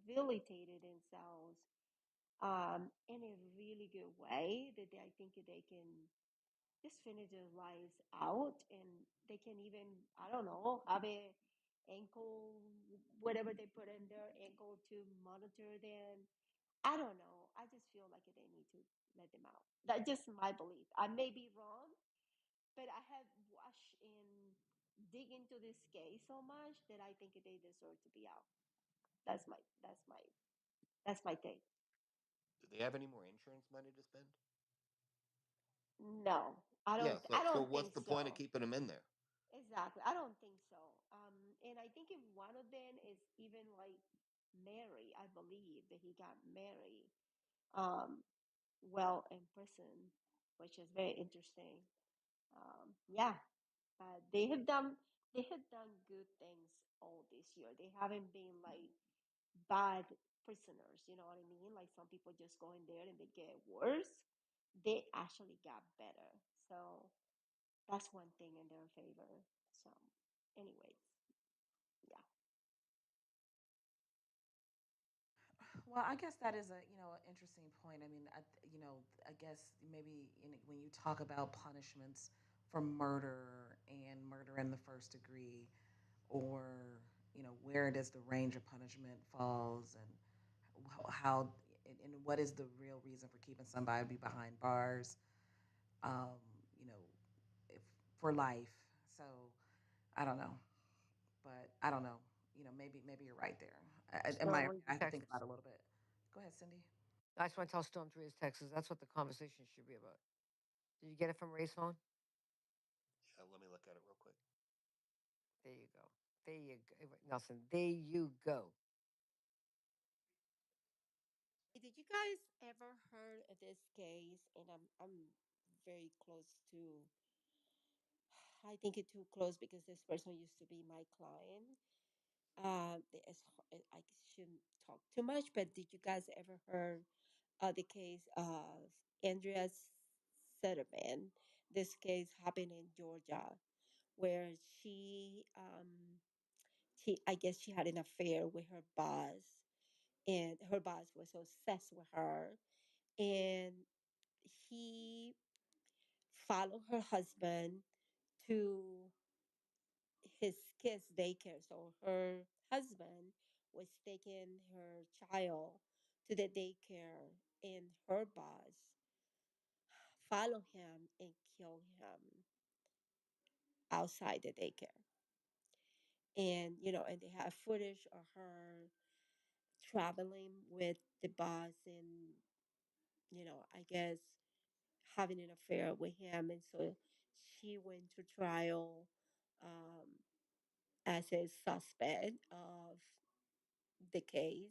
rehabilitated themselves in a really good way I think they can just finish their lives out, and they can even, I don't know, have a ankle, whatever they put in their ankle to monitor them. I don't know. I just feel like they need to let them out. That's just my belief. I may be wrong, but I have watched and dig into this case so much that I think they deserve to be out. That's my take. Do they have any more insurance money to spend? No, I Yeah. don't. I So don't what's think the point of so. keeping them in there? Exactly. I don't think so. And I think if one of them is even like married, I believe that he got married, um, well in prison, which is very interesting. Yeah, they have done good things all this year. They haven't been like bad prisoners. You know what I mean? Like some people just go in there and they get worse. They actually got better. So that's one thing in their favor. So, anyways, yeah. Well, I guess that is a an interesting point. I mean, I guess maybe when you talk about punishments for murder and murder in the first degree, or where does the range of punishment falls, and how and what is the real reason for keeping somebody behind bars, you know, if for life. So I don't know, but I don't know. Maybe you're right there. In my Storm opinion, Reader, I have to think about Texas. it a little bit. Go ahead, Cindy. I just want to tell Storm to read his Texas. That's what the conversation should be about. Did you get it from Ray's phone? Yeah, let me look at it real quick. There you go. There you go. Nelson, there you go. Hey, did you guys ever heard of this case? And I'm very close to. I think it's too close because this person used to be my client. I shouldn't talk too much, but did you guys ever heard of the case of Andrea Sutherland? This case happened in Georgia, where she I guess she had an affair with her boss, and her boss was obsessed with her, and he followed her husband to his kids' daycare. So her husband was taking her child to the daycare, and her boss followed him and killed him outside the daycare. And and they have footage of her traveling with the boss, and I guess having an affair with him, and so she went to trial um, as a suspect of the case,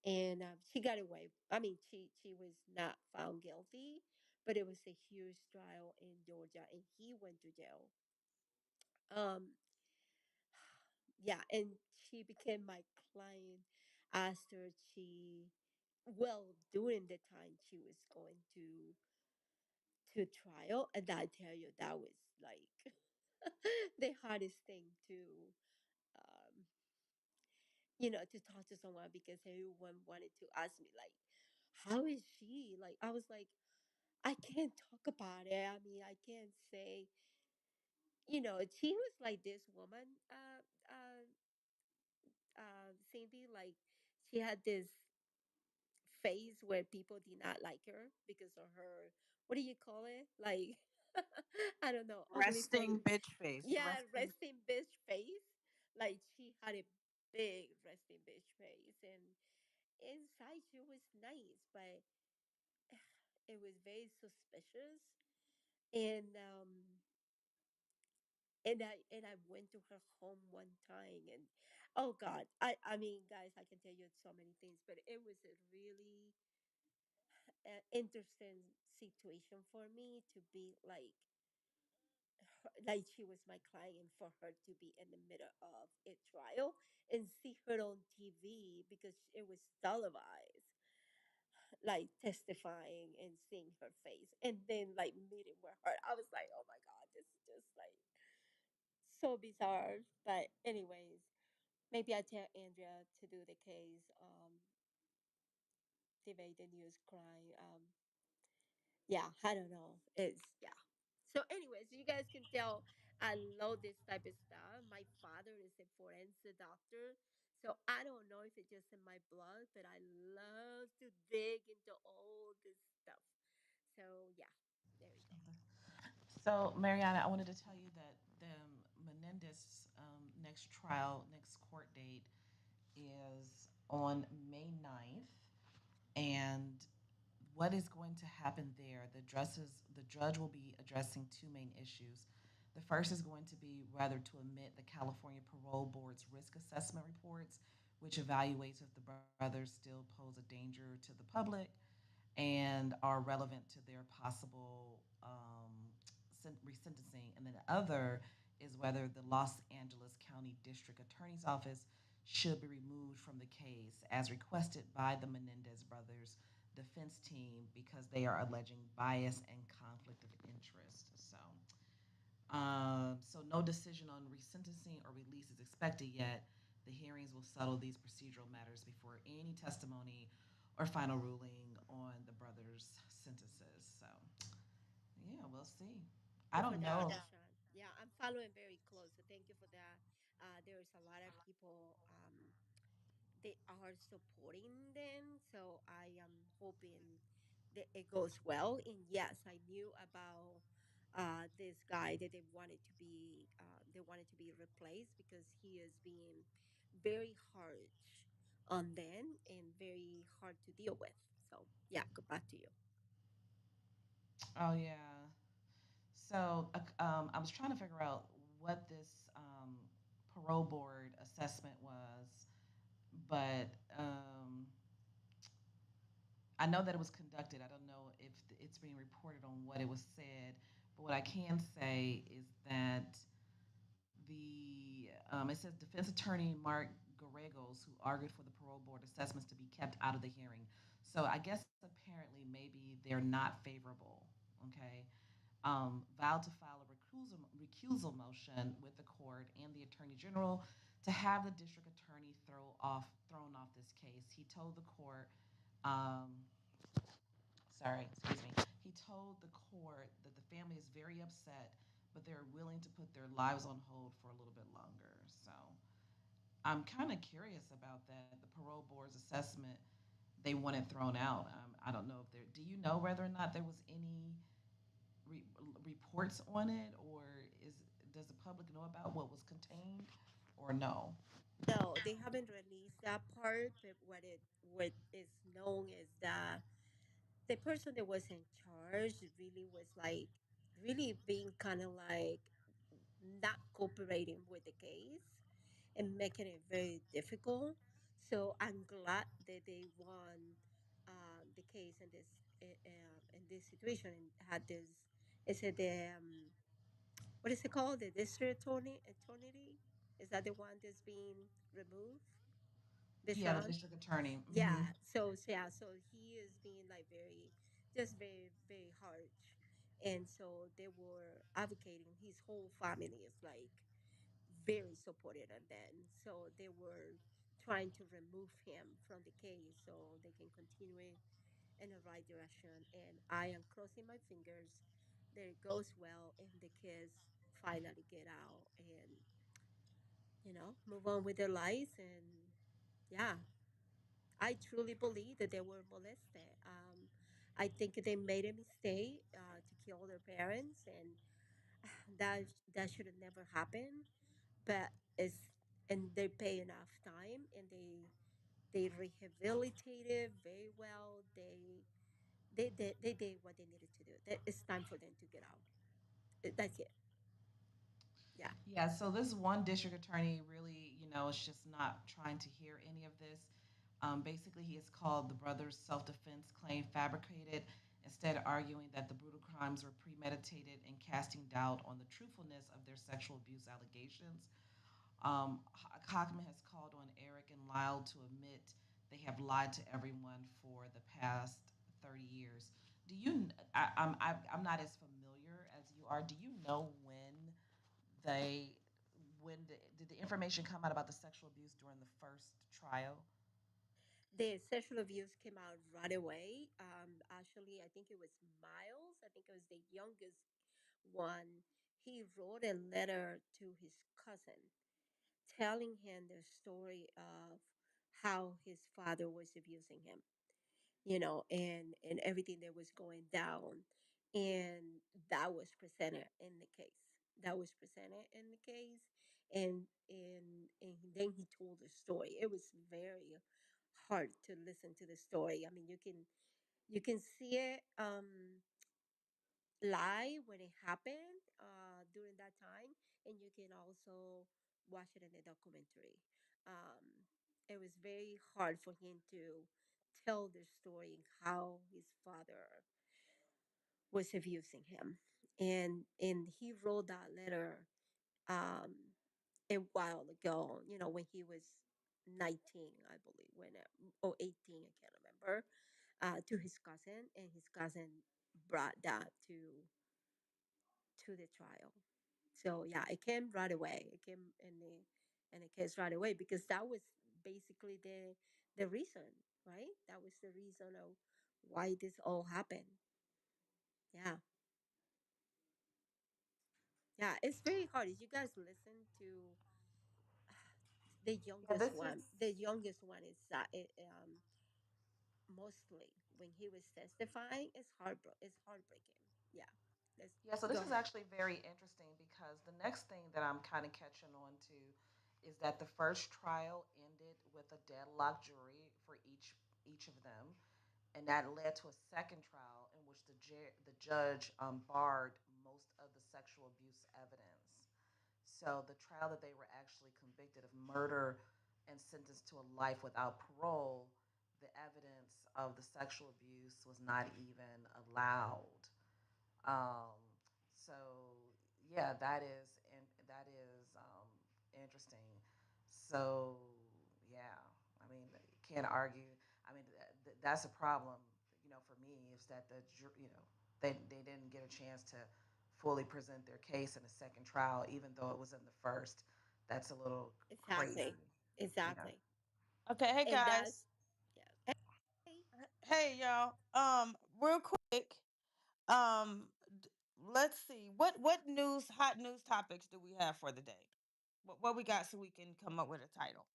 and she got away. I mean, she was not found guilty, but it was a huge trial in Georgia, and he went to jail. Um, yeah, and she became my client after well, during the time she was going to trial, and I tell you, that was like the hardest thing um, to talk to someone, because everyone wanted to ask me, like, how is she? Like, I was like, I can't talk about it. I mean, I can't say, she was like this woman, Cindy, like, she had this phase where people did not like her because of her, what do you call it? Like, I don't know, ugly Resting face. bitch face. Yeah, Resting. resting bitch face. Like, she had a big resting bitch face, and inside she was nice, but it was very suspicious. And I went to her home one time, and oh God, I mean, guys, I can tell you so many things, but it was a really interesting situation for me to be like she was my client, for her to be in the middle of a trial and see her on TV, because it was televised, like testifying and seeing her face, and then like meeting with her. I was like, oh my God, this is just like so bizarre. But anyways, maybe I tell Andrea to do the case, debate the news crime. Yeah, I don't know. It's yeah. So, anyways, you guys can tell I love this type of stuff. My father is a forensic doctor, so I don't know if it's just in my blood, but I love to dig into all this stuff. So, yeah, there we go. So, Mariana, I wanted to tell you that the Menendez next trial, next court date is on May 9th. And what is going to happen there? The judge will be addressing two main issues. The first is going to be whether to admit the California Parole Board's risk assessment reports, which evaluates if the brothers still pose a danger to the public and are relevant to their possible resentencing. And then the other is whether the Los Angeles County District Attorney's Office should be removed from the case as requested by the Menendez brothers defense team because they are alleging bias and conflict of interest. So no decision on resentencing or release is expected yet. The hearings will settle these procedural matters before any testimony or final ruling on the brothers' sentences. So, yeah, we'll see. I Thank you for don't that, know. Deshaun. Yeah, I'm following very close. So thank you for that. There's a lot of people they are supporting them. So I am hoping that it goes well. And yes, I knew about this guy that they wanted to be replaced because he is being very harsh on them and very hard to deal with. So yeah, go back to you. Oh, yeah. So I was trying to figure out what this parole board assessment was, but I know that it was conducted. I don't know if it's being reported on what it was said, but what I can say is that it says defense attorney Mark Garregos, who argued for the parole board assessments to be kept out of the hearing. So I guess apparently maybe they're not favorable. Okay. Vowed to file a recusal motion with the court and the attorney general to have the district attorney thrown off this case. He told the court, um, sorry, excuse me. He told the court that the family is very upset, but they're willing to put their lives on hold for a little bit longer. So I'm kind of curious about that. The parole board's assessment, they want it thrown out. I don't know if there. Do you know whether or not there was any reports on it, or does the public know about what was contained, or no? No, they haven't released that part, but what is known is that the person that was in charge really was like really being kind of like not cooperating with the case and making it very difficult. So I'm glad that they won the case in this situation and had this. Is it the what is it called? The district attorney? Is that the one that's being removed? Yeah, the Deshaun? district attorney. Hmm. Yeah. So he is being like just very harsh, and so they were advocating. His whole family is like very supportive of them. So they were trying to remove him from the case so they can continue it in the right direction. And I am crossing my fingers that it goes well and the kids finally get out and move on with their lives. And yeah, I truly believe that they were molested. I think they made a mistake to kill their parents, and that should have never happened. But it's and they pay enough time, and they rehabilitated very well. They did what they needed to do. It's time for them to get out. That's it. Yeah. Yeah, so this one district attorney really, is just not trying to hear any of this. Basically, he has called the brothers' self defense claim fabricated, instead arguing that the brutal crimes were premeditated and casting doubt on the truthfulness of their sexual abuse allegations. Hockman has called on Eric and Lyle to admit they have lied to everyone for the past 30 years. Do you? I'm not as familiar as you are. Do you know they did the information come out about the sexual abuse during the first trial? The sexual abuse came out right away. Actually, I think it was Miles. I think it was the youngest one. He wrote a letter to his cousin telling him the story of how his father was abusing him, and everything that was going down. And that was presented in the case. That was presented in the case. And then he told the story. It was very hard to listen to the story. I mean, you can see it live when it happened during that time, and you can also watch it in the documentary. um, it was very hard for him to tell the story and how his father was abusing him. And he wrote that letter um, a while ago, when he was 19, I believe, or 18, I can't remember, to his cousin, and his cousin brought that to the trial. So yeah, it came right away. It came in the in the case right away, because that was basically the reason, right? That was the reason of why this all happened. Yeah. Yeah, it's very hard. If you guys listen to the Yeah, youngest this one, is the youngest one is mostly when he was testifying, it's heartbreaking. Yeah. Let's Yeah, so go this is ahead. actually very interesting because the next thing that I'm kind of catching on to is that the first trial ended with a deadlock jury for each of them, and that led to a second trial in which the judge barred most of the sexual abuse evidence. So the trial that they were actually convicted of murder and sentenced to a life without parole, the evidence of the sexual abuse was not even allowed. Um, so yeah, that is interesting. So yeah, I mean, can't argue. I mean, that's a problem. For me, is that they didn't get a chance to fully present their case in the second trial, even though it was in the first. That's a little Exactly. crazy. Yeah. Exactly. Okay, hey And that's, guys. yeah. Hey, Hey y'all. Real quick. Let's see. What hot news topics do we have for the day? What we got so we can come up with a title?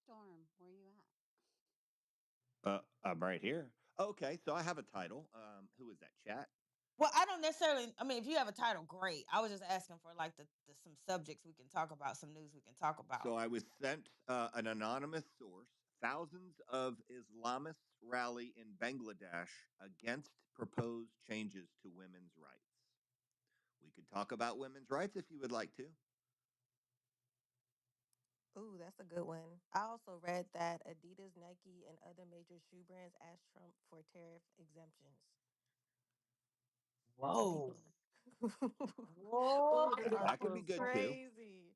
Storm, where you at? I'm right here. Okay, so I have a title. Who is that? Chat. Well, I don't necessarily. I mean, if you have a title, great. I was just asking for like the some subjects we can talk about, some news we can talk So about. I was sent an anonymous source. Thousands of Islamists rally in Bangladesh against proposed changes to women's rights. We could talk about women's rights if you would like to. Ooh, that's a good one. I also read that Adidas, Nike, and other major shoe brands asked Trump for tariff exemptions. So Whoa. people, What? ooh, them That could be articles good too. crazy.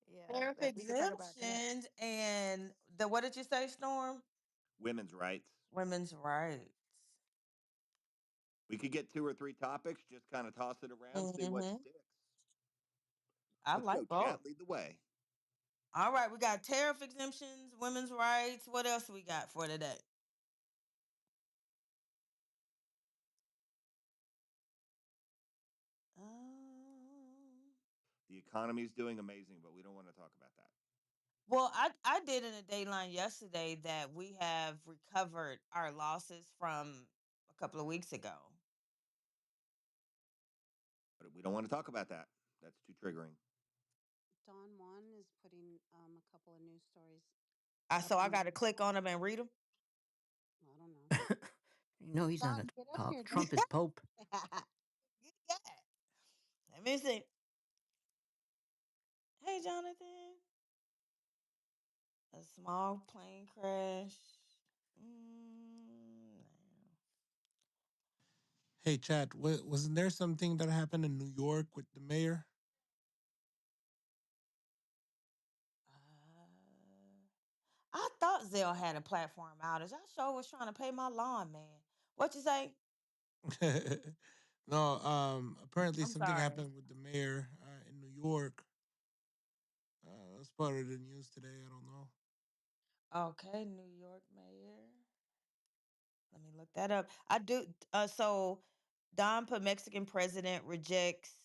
Yeah, Tariff we could talk about that. exemptions and the what did you say, Storm? Women's rights. Women's rights. We could get two or three topics, just kind of toss it around, see what Mm-hmm. sticks. I Let's like go, both. chat. Lead the way. All right, we got tariff exemptions, women's rights. What else we got for today? Um, The economy is doing amazing, but we don't want to talk about that. well, I did in a Dayline yesterday that we have recovered our losses from a couple of weeks ago. But we don't want to talk about that. That's too triggering. Don Juan is putting a couple of news stories So up I on. got to click on them and read them. I don't know. No, he's not a Don, get up pop. here, Don. Trump is Pope. Yeah. Let me see. Hey, Jonathan. A small plane crash. No. Hey, Chad, wasn't there something that happened in New York with the mayor? Uh, I thought Zell had a platform outage. I sure was trying to pay my lawn man. What you say? No, apparently I'm something sorry. happened with the mayor in New York. That's part of the news today. I don't know. Okay, New York mayor. Let me look that up. I do. So Don put Mexican president rejects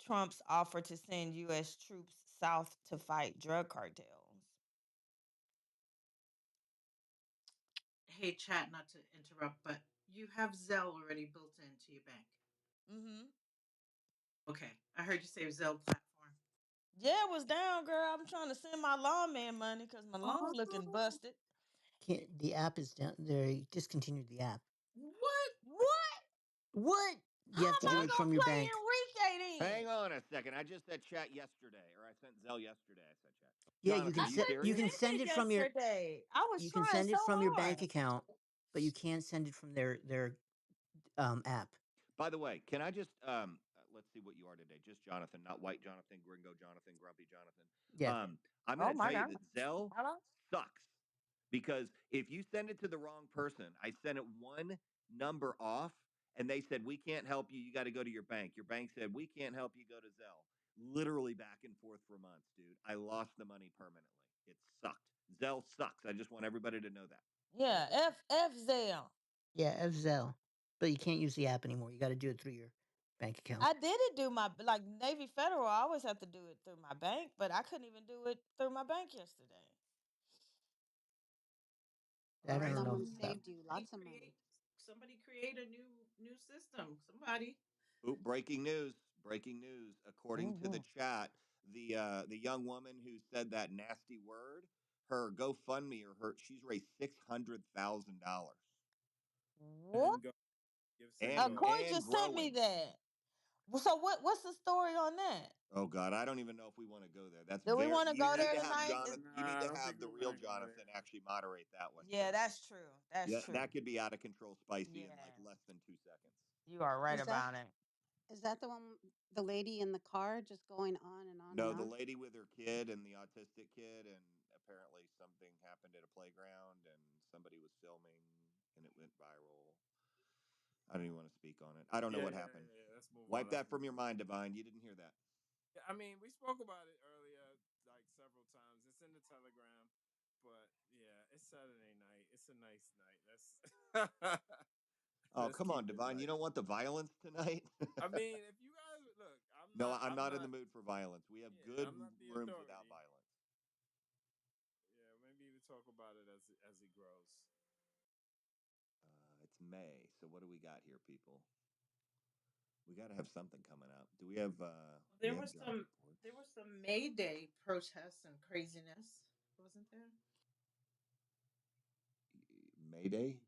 Trump's offer to send U.S. troops south to fight drug cartels. Hey, chat, not to interrupt, but you have Zelle already built into your bank. Mm-hmm. Okay, I heard you say Zelle platform. Yeah, it was down, girl. I'm trying to send my lawman money because my lawn looking Oh, busted. Can't, the app is down. They discontinued the app. what? What? What? How You have am to I do it Hang, from gonna your play bank. Enrique hang then? on a second. I just said chat yesterday, or I sent Zell yesterday. I said chat. Yeah, you Jonathan, can are I you set. couldn't You serious? can send send it it from your. yesterday. I was You can trying send it so from your bank hard. account, but you can't send it from their app. By the way, can I just let's see what you are today. Just Jonathan, not white Jonathan, gringo Jonathan, grumpy Jonathan. Yeah. I'm going Oh to my tell you God. that Zell Hello? sucks because if you send it to the wrong person, I sent it one number off and they said, we can't help you. You got to go to your bank. Your bank said, we can't help you. Go to Zell. Literally back and forth for months, dude. I lost the money permanently. It sucked. Zell sucks. I just want everybody to know that. Yeah, F Zell. Yeah, FZelle. But you can't use the app anymore. You got to do it through your bank account. I did it do my like Navy Federal. I always have to do it through my bank, but I couldn't even do it through my bank yesterday. That I Right. don't know Someone about. saved you lots of money. Somebody create a new system. Somebody. Ooh, breaking news! Breaking news! According to the Hmm. chat, the young woman who said that nasty word, her GoFundMe or her she's raised $600,000 What? And go gifts and and go. Corey and just sent me growing. that. So what's the story on that? Oh God, I don't even know if we want to go there. That's Do we very. want to You go need there to have tonight? Jonathan. You need Nah, I to don't think have we the real want to go Jonathan there. actually moderate that one Yeah, too. that's true. That's Yeah, that true. could be out of control, spicy in like Yes, less than 2 seconds. you are right Is that about it. is that the one, the lady in the car just going on and on and No, the on? lady with her kid and the autistic kid, and apparently something happened at a playground, and somebody was filming, and it went viral. I don't even want to speak on it. I don't know Yeah, what yeah, happened. yeah, yeah. Let's move on. Wipe Let's that move from your on. mind, Divine. You didn't hear that. Yeah, I mean, we spoke about it earlier, like several times. It's in the Telegram, but yeah, it's Saturday night. It's a nice night. Let's Oh, let's come on, keep it Divine. You light. don't want the violence tonight? I mean, if you guys look, I'm No, not. I'm I'm not in the not. mood for violence. We have Yeah, good I'm not the rooms without authority. violence. Yeah, maybe we talk about it as it grows. It's May, so what do we got here, people? We got to have something coming up. Do we have? Do we There have was job some reports? there was some May Day protests and craziness, wasn't there? Mayday?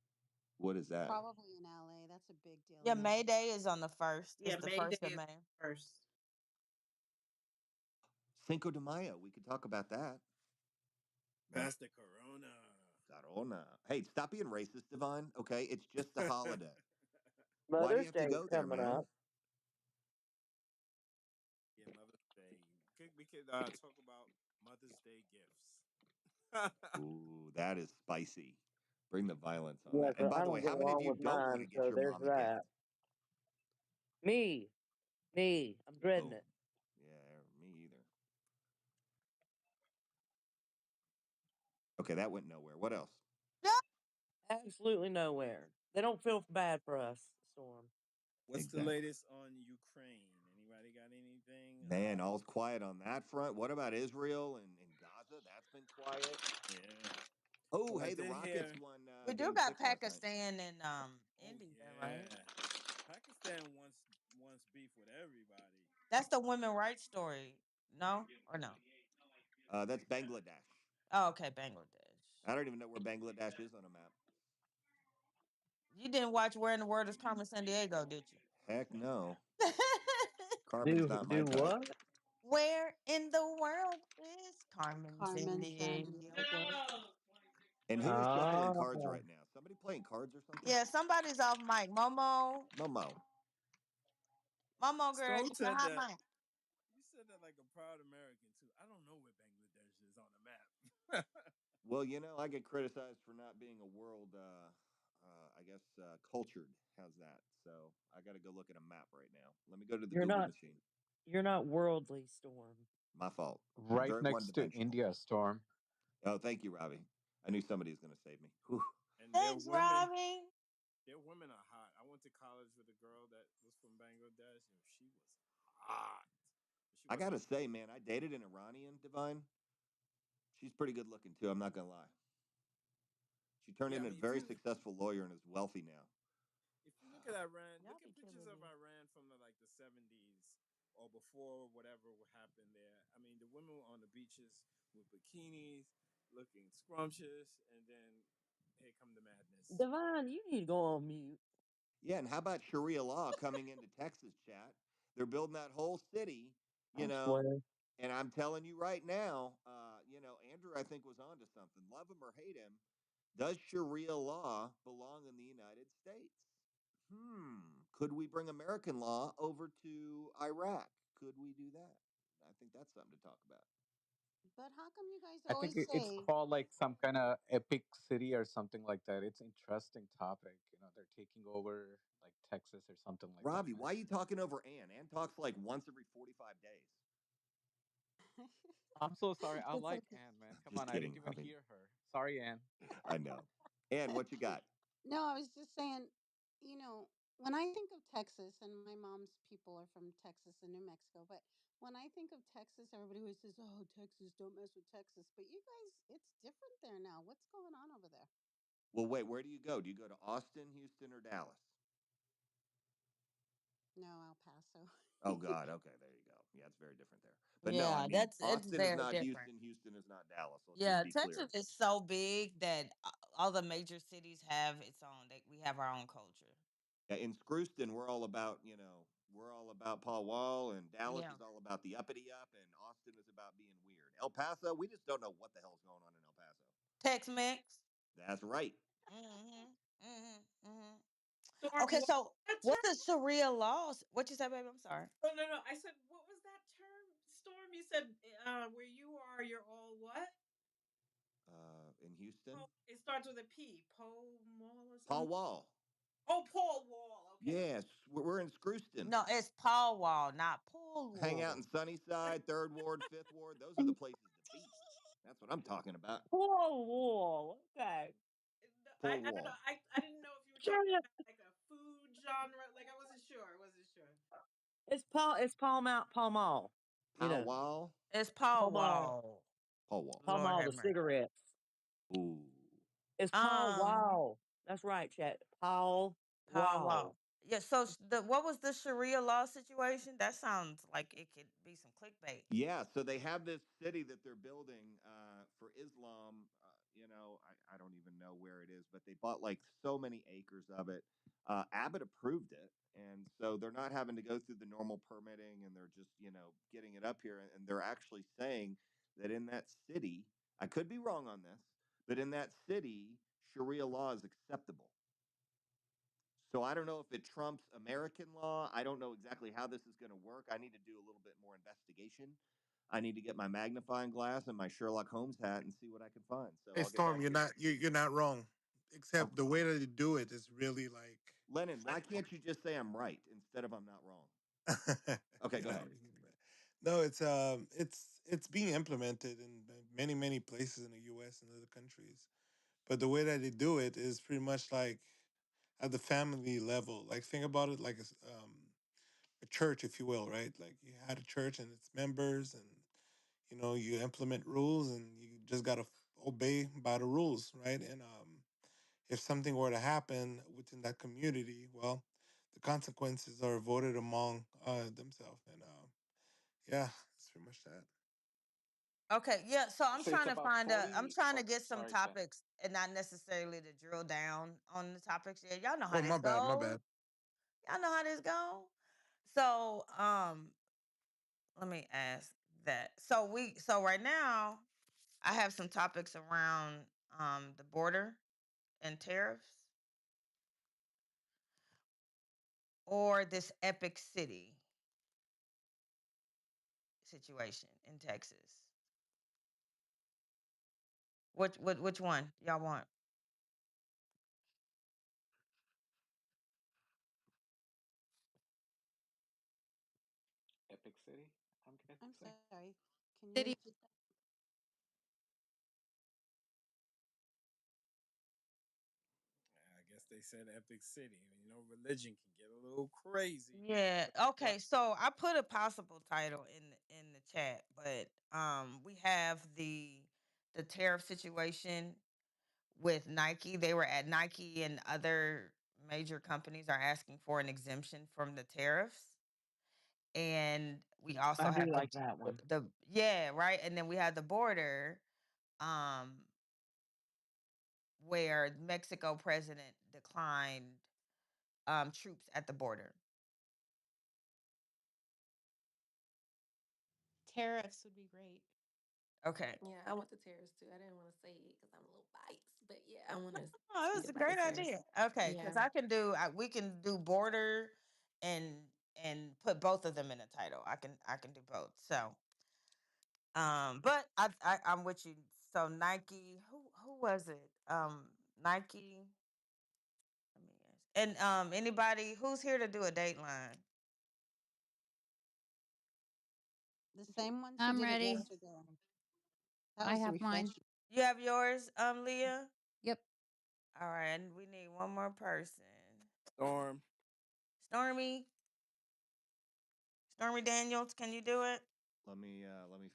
What is that? Probably in LA. That's a big deal Yeah, in May LA. Day is on the first. It's Yeah, the May Day first of is May. first. Cinco de Mayo. We could talk about that. That's Past the corona. Carona. Hey, stop being racist, Divine. Okay, it's just a holiday. Why do you Mother's have to Day is go there, coming man? up. Yeah, Mother's Day. We could talk about Mother's Day gifts. Ooh, that is spicy. Bring the violence on Yeah, that. And so by I the don't way, get how many of along you with don't want to mine, get so your there's mom a gift? that. Me, me, I'm dreading Boom. it. Yeah, me either. Okay, that went nowhere. What else? Yeah. Absolutely nowhere. They don't feel bad for us, Storm. What's the Exactly. latest on Ukraine? Anybody got anything? Man, all's quiet on that front. What about Israel and Gaza? That's been quiet. Yeah. Oh, Well, I hey, the did Rockets hear. won We do game got six last night. Pakistan and Oh India, right? yeah. Pakistan wants beef with everybody. That's the women rights story. No or no? That's Bangladesh. Oh, okay, Bangladesh. I don't even know where Bangladesh is on a map. You didn't watch Where in the World is Carmen San Diego, did you? Heck no. Carbon's Do not my do type. what? Where in the world is Carmen San Carmen San Diego? Diego. And who is shuffling cards Oh, right now? Somebody playing cards or something? Yeah, somebody's off mic. Momo, Momo. Momo girl, Stone you can said hot that. mic. You said that like a proud American too. I don't know where Bangladesh is on the map. Well, I get criticized for not being a world, I guess, cultured. How's that? So I got to go look at a map right now. Let me go to the you're Google not machine. you're not worldly, Storm. My fault. I'm Right very one next to dimensional. India, Storm. Oh, thank you, Robbie. I knew somebody was going to save me. Whew. And their Thanks, women, Robbie. their women are hot. I went to college with a girl that was from Bangladesh, and she was hot. She I got to wasn't. say, man, I dated an Iranian, Divine. She's pretty good looking, too. I'm not going to lie. She turned Yeah, I into a mean, if very you successful lawyer and is wealthy now. look at Iran, Y'all look be at pictures killing of me. Iran from the 70s or before whatever happened there. I mean, the women were on the beaches with bikinis, looking scrumptious, and then here come the madness. Divine, you need to go on mute. Yeah, and how about Sharia law coming into Texas, chat? They're building that whole city, you I know, swear. and I'm telling you right now, Andrew, I think, was onto something. Love him or hate him, does Sharia law belong in the United States? Could we bring American law over to Iraq? Could we do that? I think that's something to talk about. But how come you guys I think always it's say, called like some kind of epic city or something like that. It's interesting topic. You know, they're taking over like Texas or something like that. Robbie, why are you talking over Ann? Ann talks like once every 45 days. I'm so sorry. I it's like okay? Anne, man. Come Just on, I didn't kidding, even Robbie. hear her. Sorry, Anne. I know. Ann, what you got? No, I was just saying, when I think of Texas, and my mom's people are from Texas and New Mexico, but when I think of Texas, everybody always says, "Oh, Texas, don't mess with Texas." But you guys, it's different there now. What's going on over there? Well, wait, where do you go? Do you go to Austin, Houston, or Dallas? No, El Paso. Oh God, okay, there you go. Yeah, it's very different there. But no, I Yeah, mean that's it's Austin is very not different. Houston, Houston is not Dallas. Let's just Yeah, be Texas clear. is so big that all the major cities have its own. We have our own culture. Yeah, in Screwston, we're all about, we're all about Paul Wall, and Dallas Yeah, is all about the uppity up, and Austin is about being weird. El Paso, we just don't know what the hell's going on in El Paso. Tex Mex. That's right. Mm-hmm. Storm, Okay, what was so that what term? the Sharia laws? What you say, baby? I'm sorry. Oh no, no. I said, what was that term? Storm, you said where you are, you're all what? In Houston, It starts with a P. Pole Mall or Paul something. Wall. Oh, Paul Wall. Okay. Yes, we're in Screwston. No, it's Paul Wall, not Paul Hang out in Wall. Sunnyside, Third Ward, Fifth Ward. Those are the places to be. That's what I'm talking about. Paul Wall. Okay. I Paul don't know. Wall. I didn't know if you were Sure. talking about like a food genre. Like I wasn't sure. I wasn't sure. It's Paul. It's Paul Mount. Paul Mall. You Paul know, Wall. It's Paul Paul Mall. Wall. Paul Wall. Paul Lord Mall. have The mercy. cigarettes. Ooh. It's Paul Um, Wall. That's right, chat. Paul Paul Wall. Wall. Yeah. So the what was the Sharia law situation? That sounds like it could be some clickbait. Yeah, so they have this city that they're building for Islam. I don't even know where it is, but they bought like so many acres of it. Abbott approved it, and so they're not having to go through the normal permitting, and they're just getting it up here, and they're actually saying that in that city, I could be wrong on this, but in that city, Sharia law is acceptable. So I don't know if it trumps American law. I don't know exactly how this is going to work. I need to do a little bit more investigation. I need to get my magnifying glass and my Sherlock Holmes hat and see what I can find. So Hey, I'll get Storm, back to you. you're not wrong, except Okay. the way that you do it is really like, Lennon, why can't you just say I'm right instead of I'm not wrong? Okay, you go know, ahead. no, it's being implemented in many places in the U.S. and other countries. But the way that they do it is pretty much like at the family level. Like think about it like a church, if you will, right? Like you had a church and its members, and you implement rules, and you just gotta obey by the rules, right? And if something were to happen within that community, well, the consequences are voted among themselves, and yeah, it's pretty much that. Okay, yeah. So I'm So it's trying to about find I'm 40. trying to Oh, get some sorry, chat. topics and not necessarily to drill down on the topics. Yeah, y'all know how Oh, this my bad, my goes. bad. Y'all know how this goes. So let me ask that. So right now I have some topics around the border and tariffs or this epic city situation in Texas. Which one y'all want? Epic City. I'm I'm guessing. sorry. Can you City. repeat that? I guess they said Epic City. Religion can get a little crazy. Yeah. Right. Okay. So I put a possible title in the chat, but we have the tariff situation with Nike. They were at Nike and other major companies are asking for an exemption from the tariffs. And we also I do have like that one. the yeah, right. And then we have the border, um, where Mexico president declined troops at the border. Tariffs would be great. Okay. Yeah, I want the tariffs too. I didn't want to say it because I'm a little biased, but yeah, I want to Oh, speak that's a about the great tariffs. idea. Okay, because Yeah. we can do border. and put both of them in the title. I can do both. So, but I'm with you. So Nike, who was it? Nike. Let me ask. And anybody who's here to do a Dateline? The same ones who I'm did it ready. yesterday. That I was have mine. refreshing. You have yours, Leah. Yep. All right, and we need one more person. Storm. Stormy, Stormy Daniels, can you do it? Let me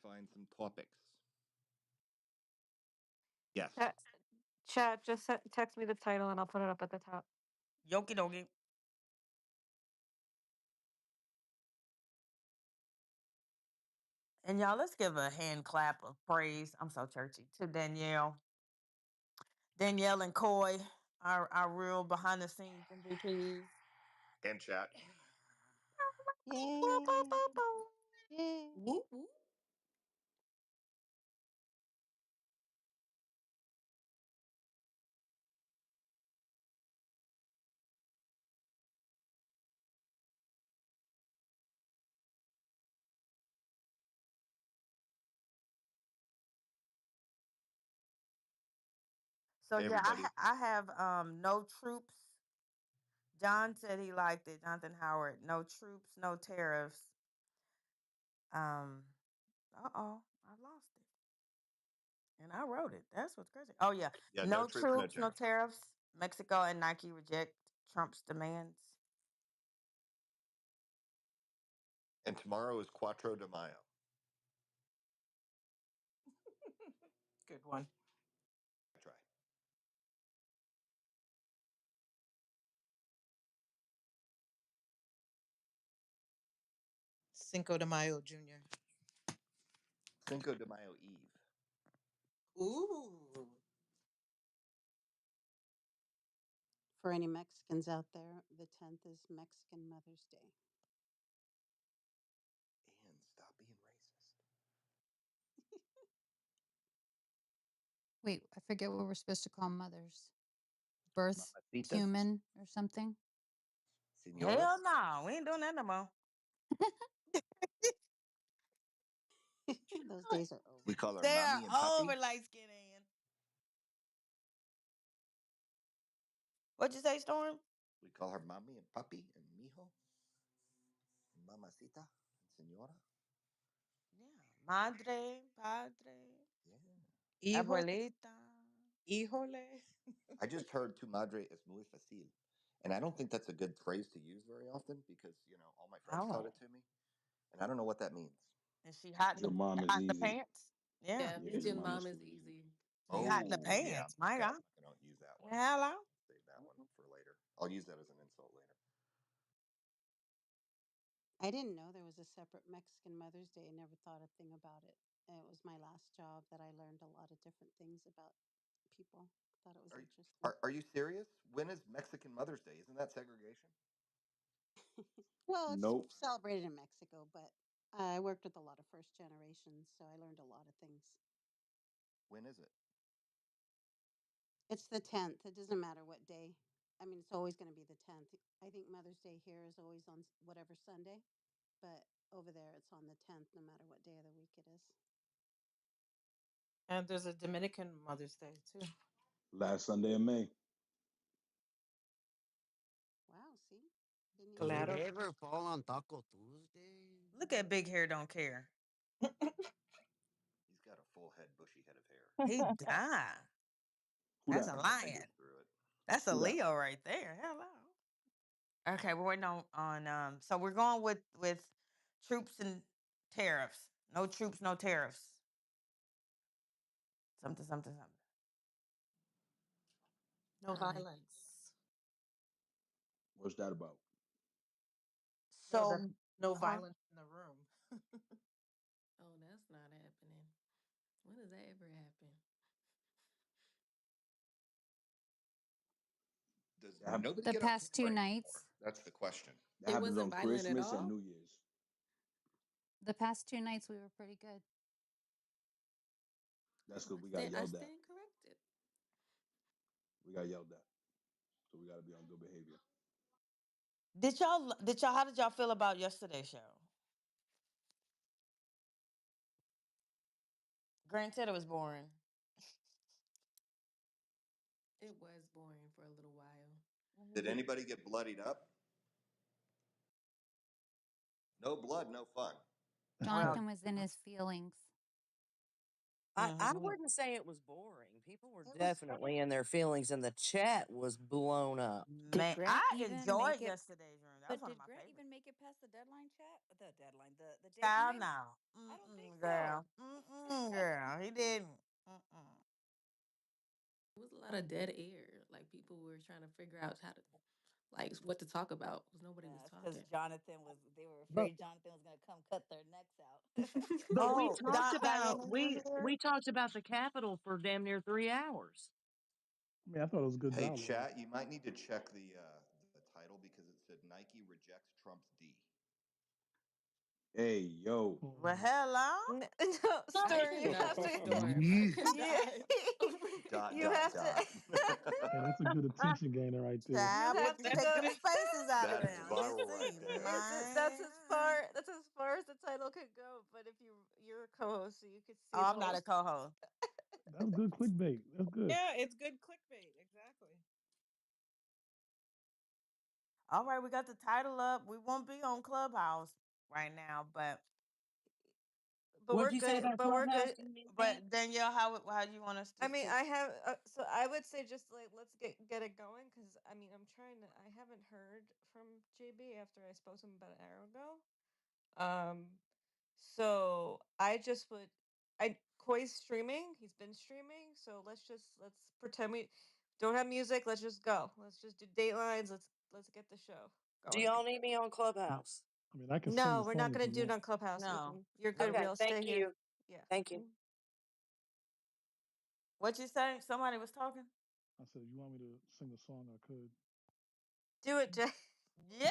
find some topics. Yes. Chat, just text me the title and I'll put it up at the top. Yoki dokie. And y'all, let's give a hand clap of praise. I'm so churchy to Danielle and Coy, our real behind the scenes MVPs. And chat. Yay! Yay! Whoop, whoop. So Hey, yeah, everybody. I have no troops. John said he liked it. Jonathan Howard, no troops, no tariffs. I lost it. And I wrote it. That's what's crazy. Oh yeah. Yeah, no No troops, no troops, no tariffs. tariffs. Mexico and Nike reject Trump's demands. And tomorrow is Cuatro de Mayo. Good one. Try. Cinco de Mayo Jr. Cinco de Mayo Eve. Ooh. For any Mexicans out there, the 10th is Mexican Mother's Day. And stop being racist. Wait, I forget what we're supposed to call mothers. Birth Mamacitas, human or something. Hell senoras. no. We ain't doing that no more. Those days are We over. call her They mommy and are over puppy. light skin and what'd you say, Storm? We call her mommy and puppy and mijo, and mamacita and senora. Yeah. Madre, padre, Yeah. Hijo, abuelita. híjole. I just heard tu madre es muy fácil. And I don't think that's a good phrase to use very often because, all my friends taught it Oh. to me. And I don't know what that means. And she hot in Your the mom is hot in the easy. pants? Yeah. Yeah, Yeah, your Bijan mom is mom is super easy. easy. She hot in the Oh, yeah. pants. My Okay, I'm God. not going to use that one. Hello. Save that one for later. I'll use that as an insult later. I didn't know there was a separate Mexican Mother's Day. I never thought a thing about it. It was my last job that I learned a lot of different things about people. Thought it was Are, interesting. are you serious? When is Mexican Mother's Day? Isn't that segregation? Well, it's Nope. celebrated in Mexico, but I worked with a lot of first generations, so I learned a lot of things. When is it? It's the 10th. It doesn't matter what day. I mean, it's always going to be the 10th. I think Mother's Day here is always on whatever Sunday, but over there it's on the 10th, no matter what day of the week it is. And there's a Dominican Mother's Day too. Last Sunday in May. Wow, see? Didn't even Did know it Claro. that. ever fall on Taco Tuesday? Look at Big Hair Don't Care. He's got a full head, bushy head of hair. He died. Who That's that? a Run your fingers lion. through it. That's a Who that? Leo right there. Hello. Okay, we're waiting on so we're going with troops and tariffs. No troops, no tariffs. Something, something, something. No I like. violence. What's that about? No, that So no huh? violence in the room. Oh, that's not happening. When does that ever happen? Does That, hap- nobody The get on past two camera anymore? nights. That's the question. that It happens wasn't on violent at Christmas and all. New Year's. The past two nights we were pretty good. That's Oh, because we got I yelled at. stand corrected. We got yelled at. So we got to be on good behavior. How did y'all feel about yesterday's show? Grant said it was boring. It was boring for a little while. Did Mhm. anybody get bloodied up? No blood, no fun. Well, Jonathan was in his feelings. I mhm. wouldn't say it was boring. People were It was definitely in their feelings, and the chat was blown up. Did man. Grant I even make enjoyed it? yesterday's room. That was But one of did my Grant favorites. even make it past the deadline chat? The deadline, the Child Dateline? now. I don't think so. Girl. Girl. He didn't. It was a lot of dead air. Like people were trying to figure out how to, like, what to talk about because nobody was Yeah, it's because talking. Jonathan was. They were But afraid Jonathan was gonna come cut their necks out. But we Oh, talked about Diane, you we here? we talked about the Capitol for damn near 3 hours. I mean, I thought it was good Hey, dialogue. chat, you might need to check the title because it said Nike rejects Trump's D. Hey, yo. Well, Oh, hello. No, I Storm, you cannot have with to. Storm. I Yeah. could You, die. Oh my Dot, you dot, have god. dot. to. hey, that's a good attention gainer right there. You Child, put have them to That's go. picture good. the faces out That's around. Let's viral right see, there. That's as man. far. That's as far as the title could go. But if you're a co-host, so you could see Oh, the I'm not whole. a co-host. That's good clickbait. That's good. Yeah, it's good clickbait. Exactly. All right, we got the title up. We won't be on Clubhouse right now, but But What'd we're you say good. about But we're Clubhouse? good. Danielle, how do you want us I to? mean, I have. So I would say just like let's get it going because I mean I'm trying to. I haven't heard from JB after I spoke to him about an hour ago. Um, so I just would. Koi's streaming. He's been streaming. So let's pretend we don't have music. Let's just go. Let's just do datelines. Let's get the show Do going. y'all need me on I Clubhouse? mean, I can sing No, the we're song not if gonna you do it want. on Clubhouse. No, You're good, no. Okay, real. thank Stay here. you. Yeah. Thank you. Mm. What you say? Somebody was talking. I said, if you want me to sing a song, I could. Do it, Jay. Yeah.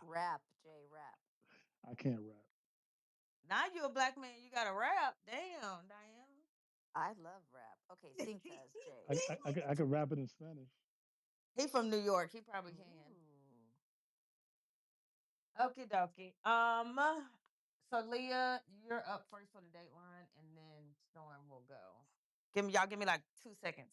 Rap, Jay, rap. I can't rap. Now you a black man. You got to rap. Damn, Diana. I love rap. Okay, sing to us, Jay. I could rap it in Spanish. He from New York. He probably can. Ooh. Okie dokie. So Leah, you're up first for the dateline, and then Storm will go. Give me like 2 seconds.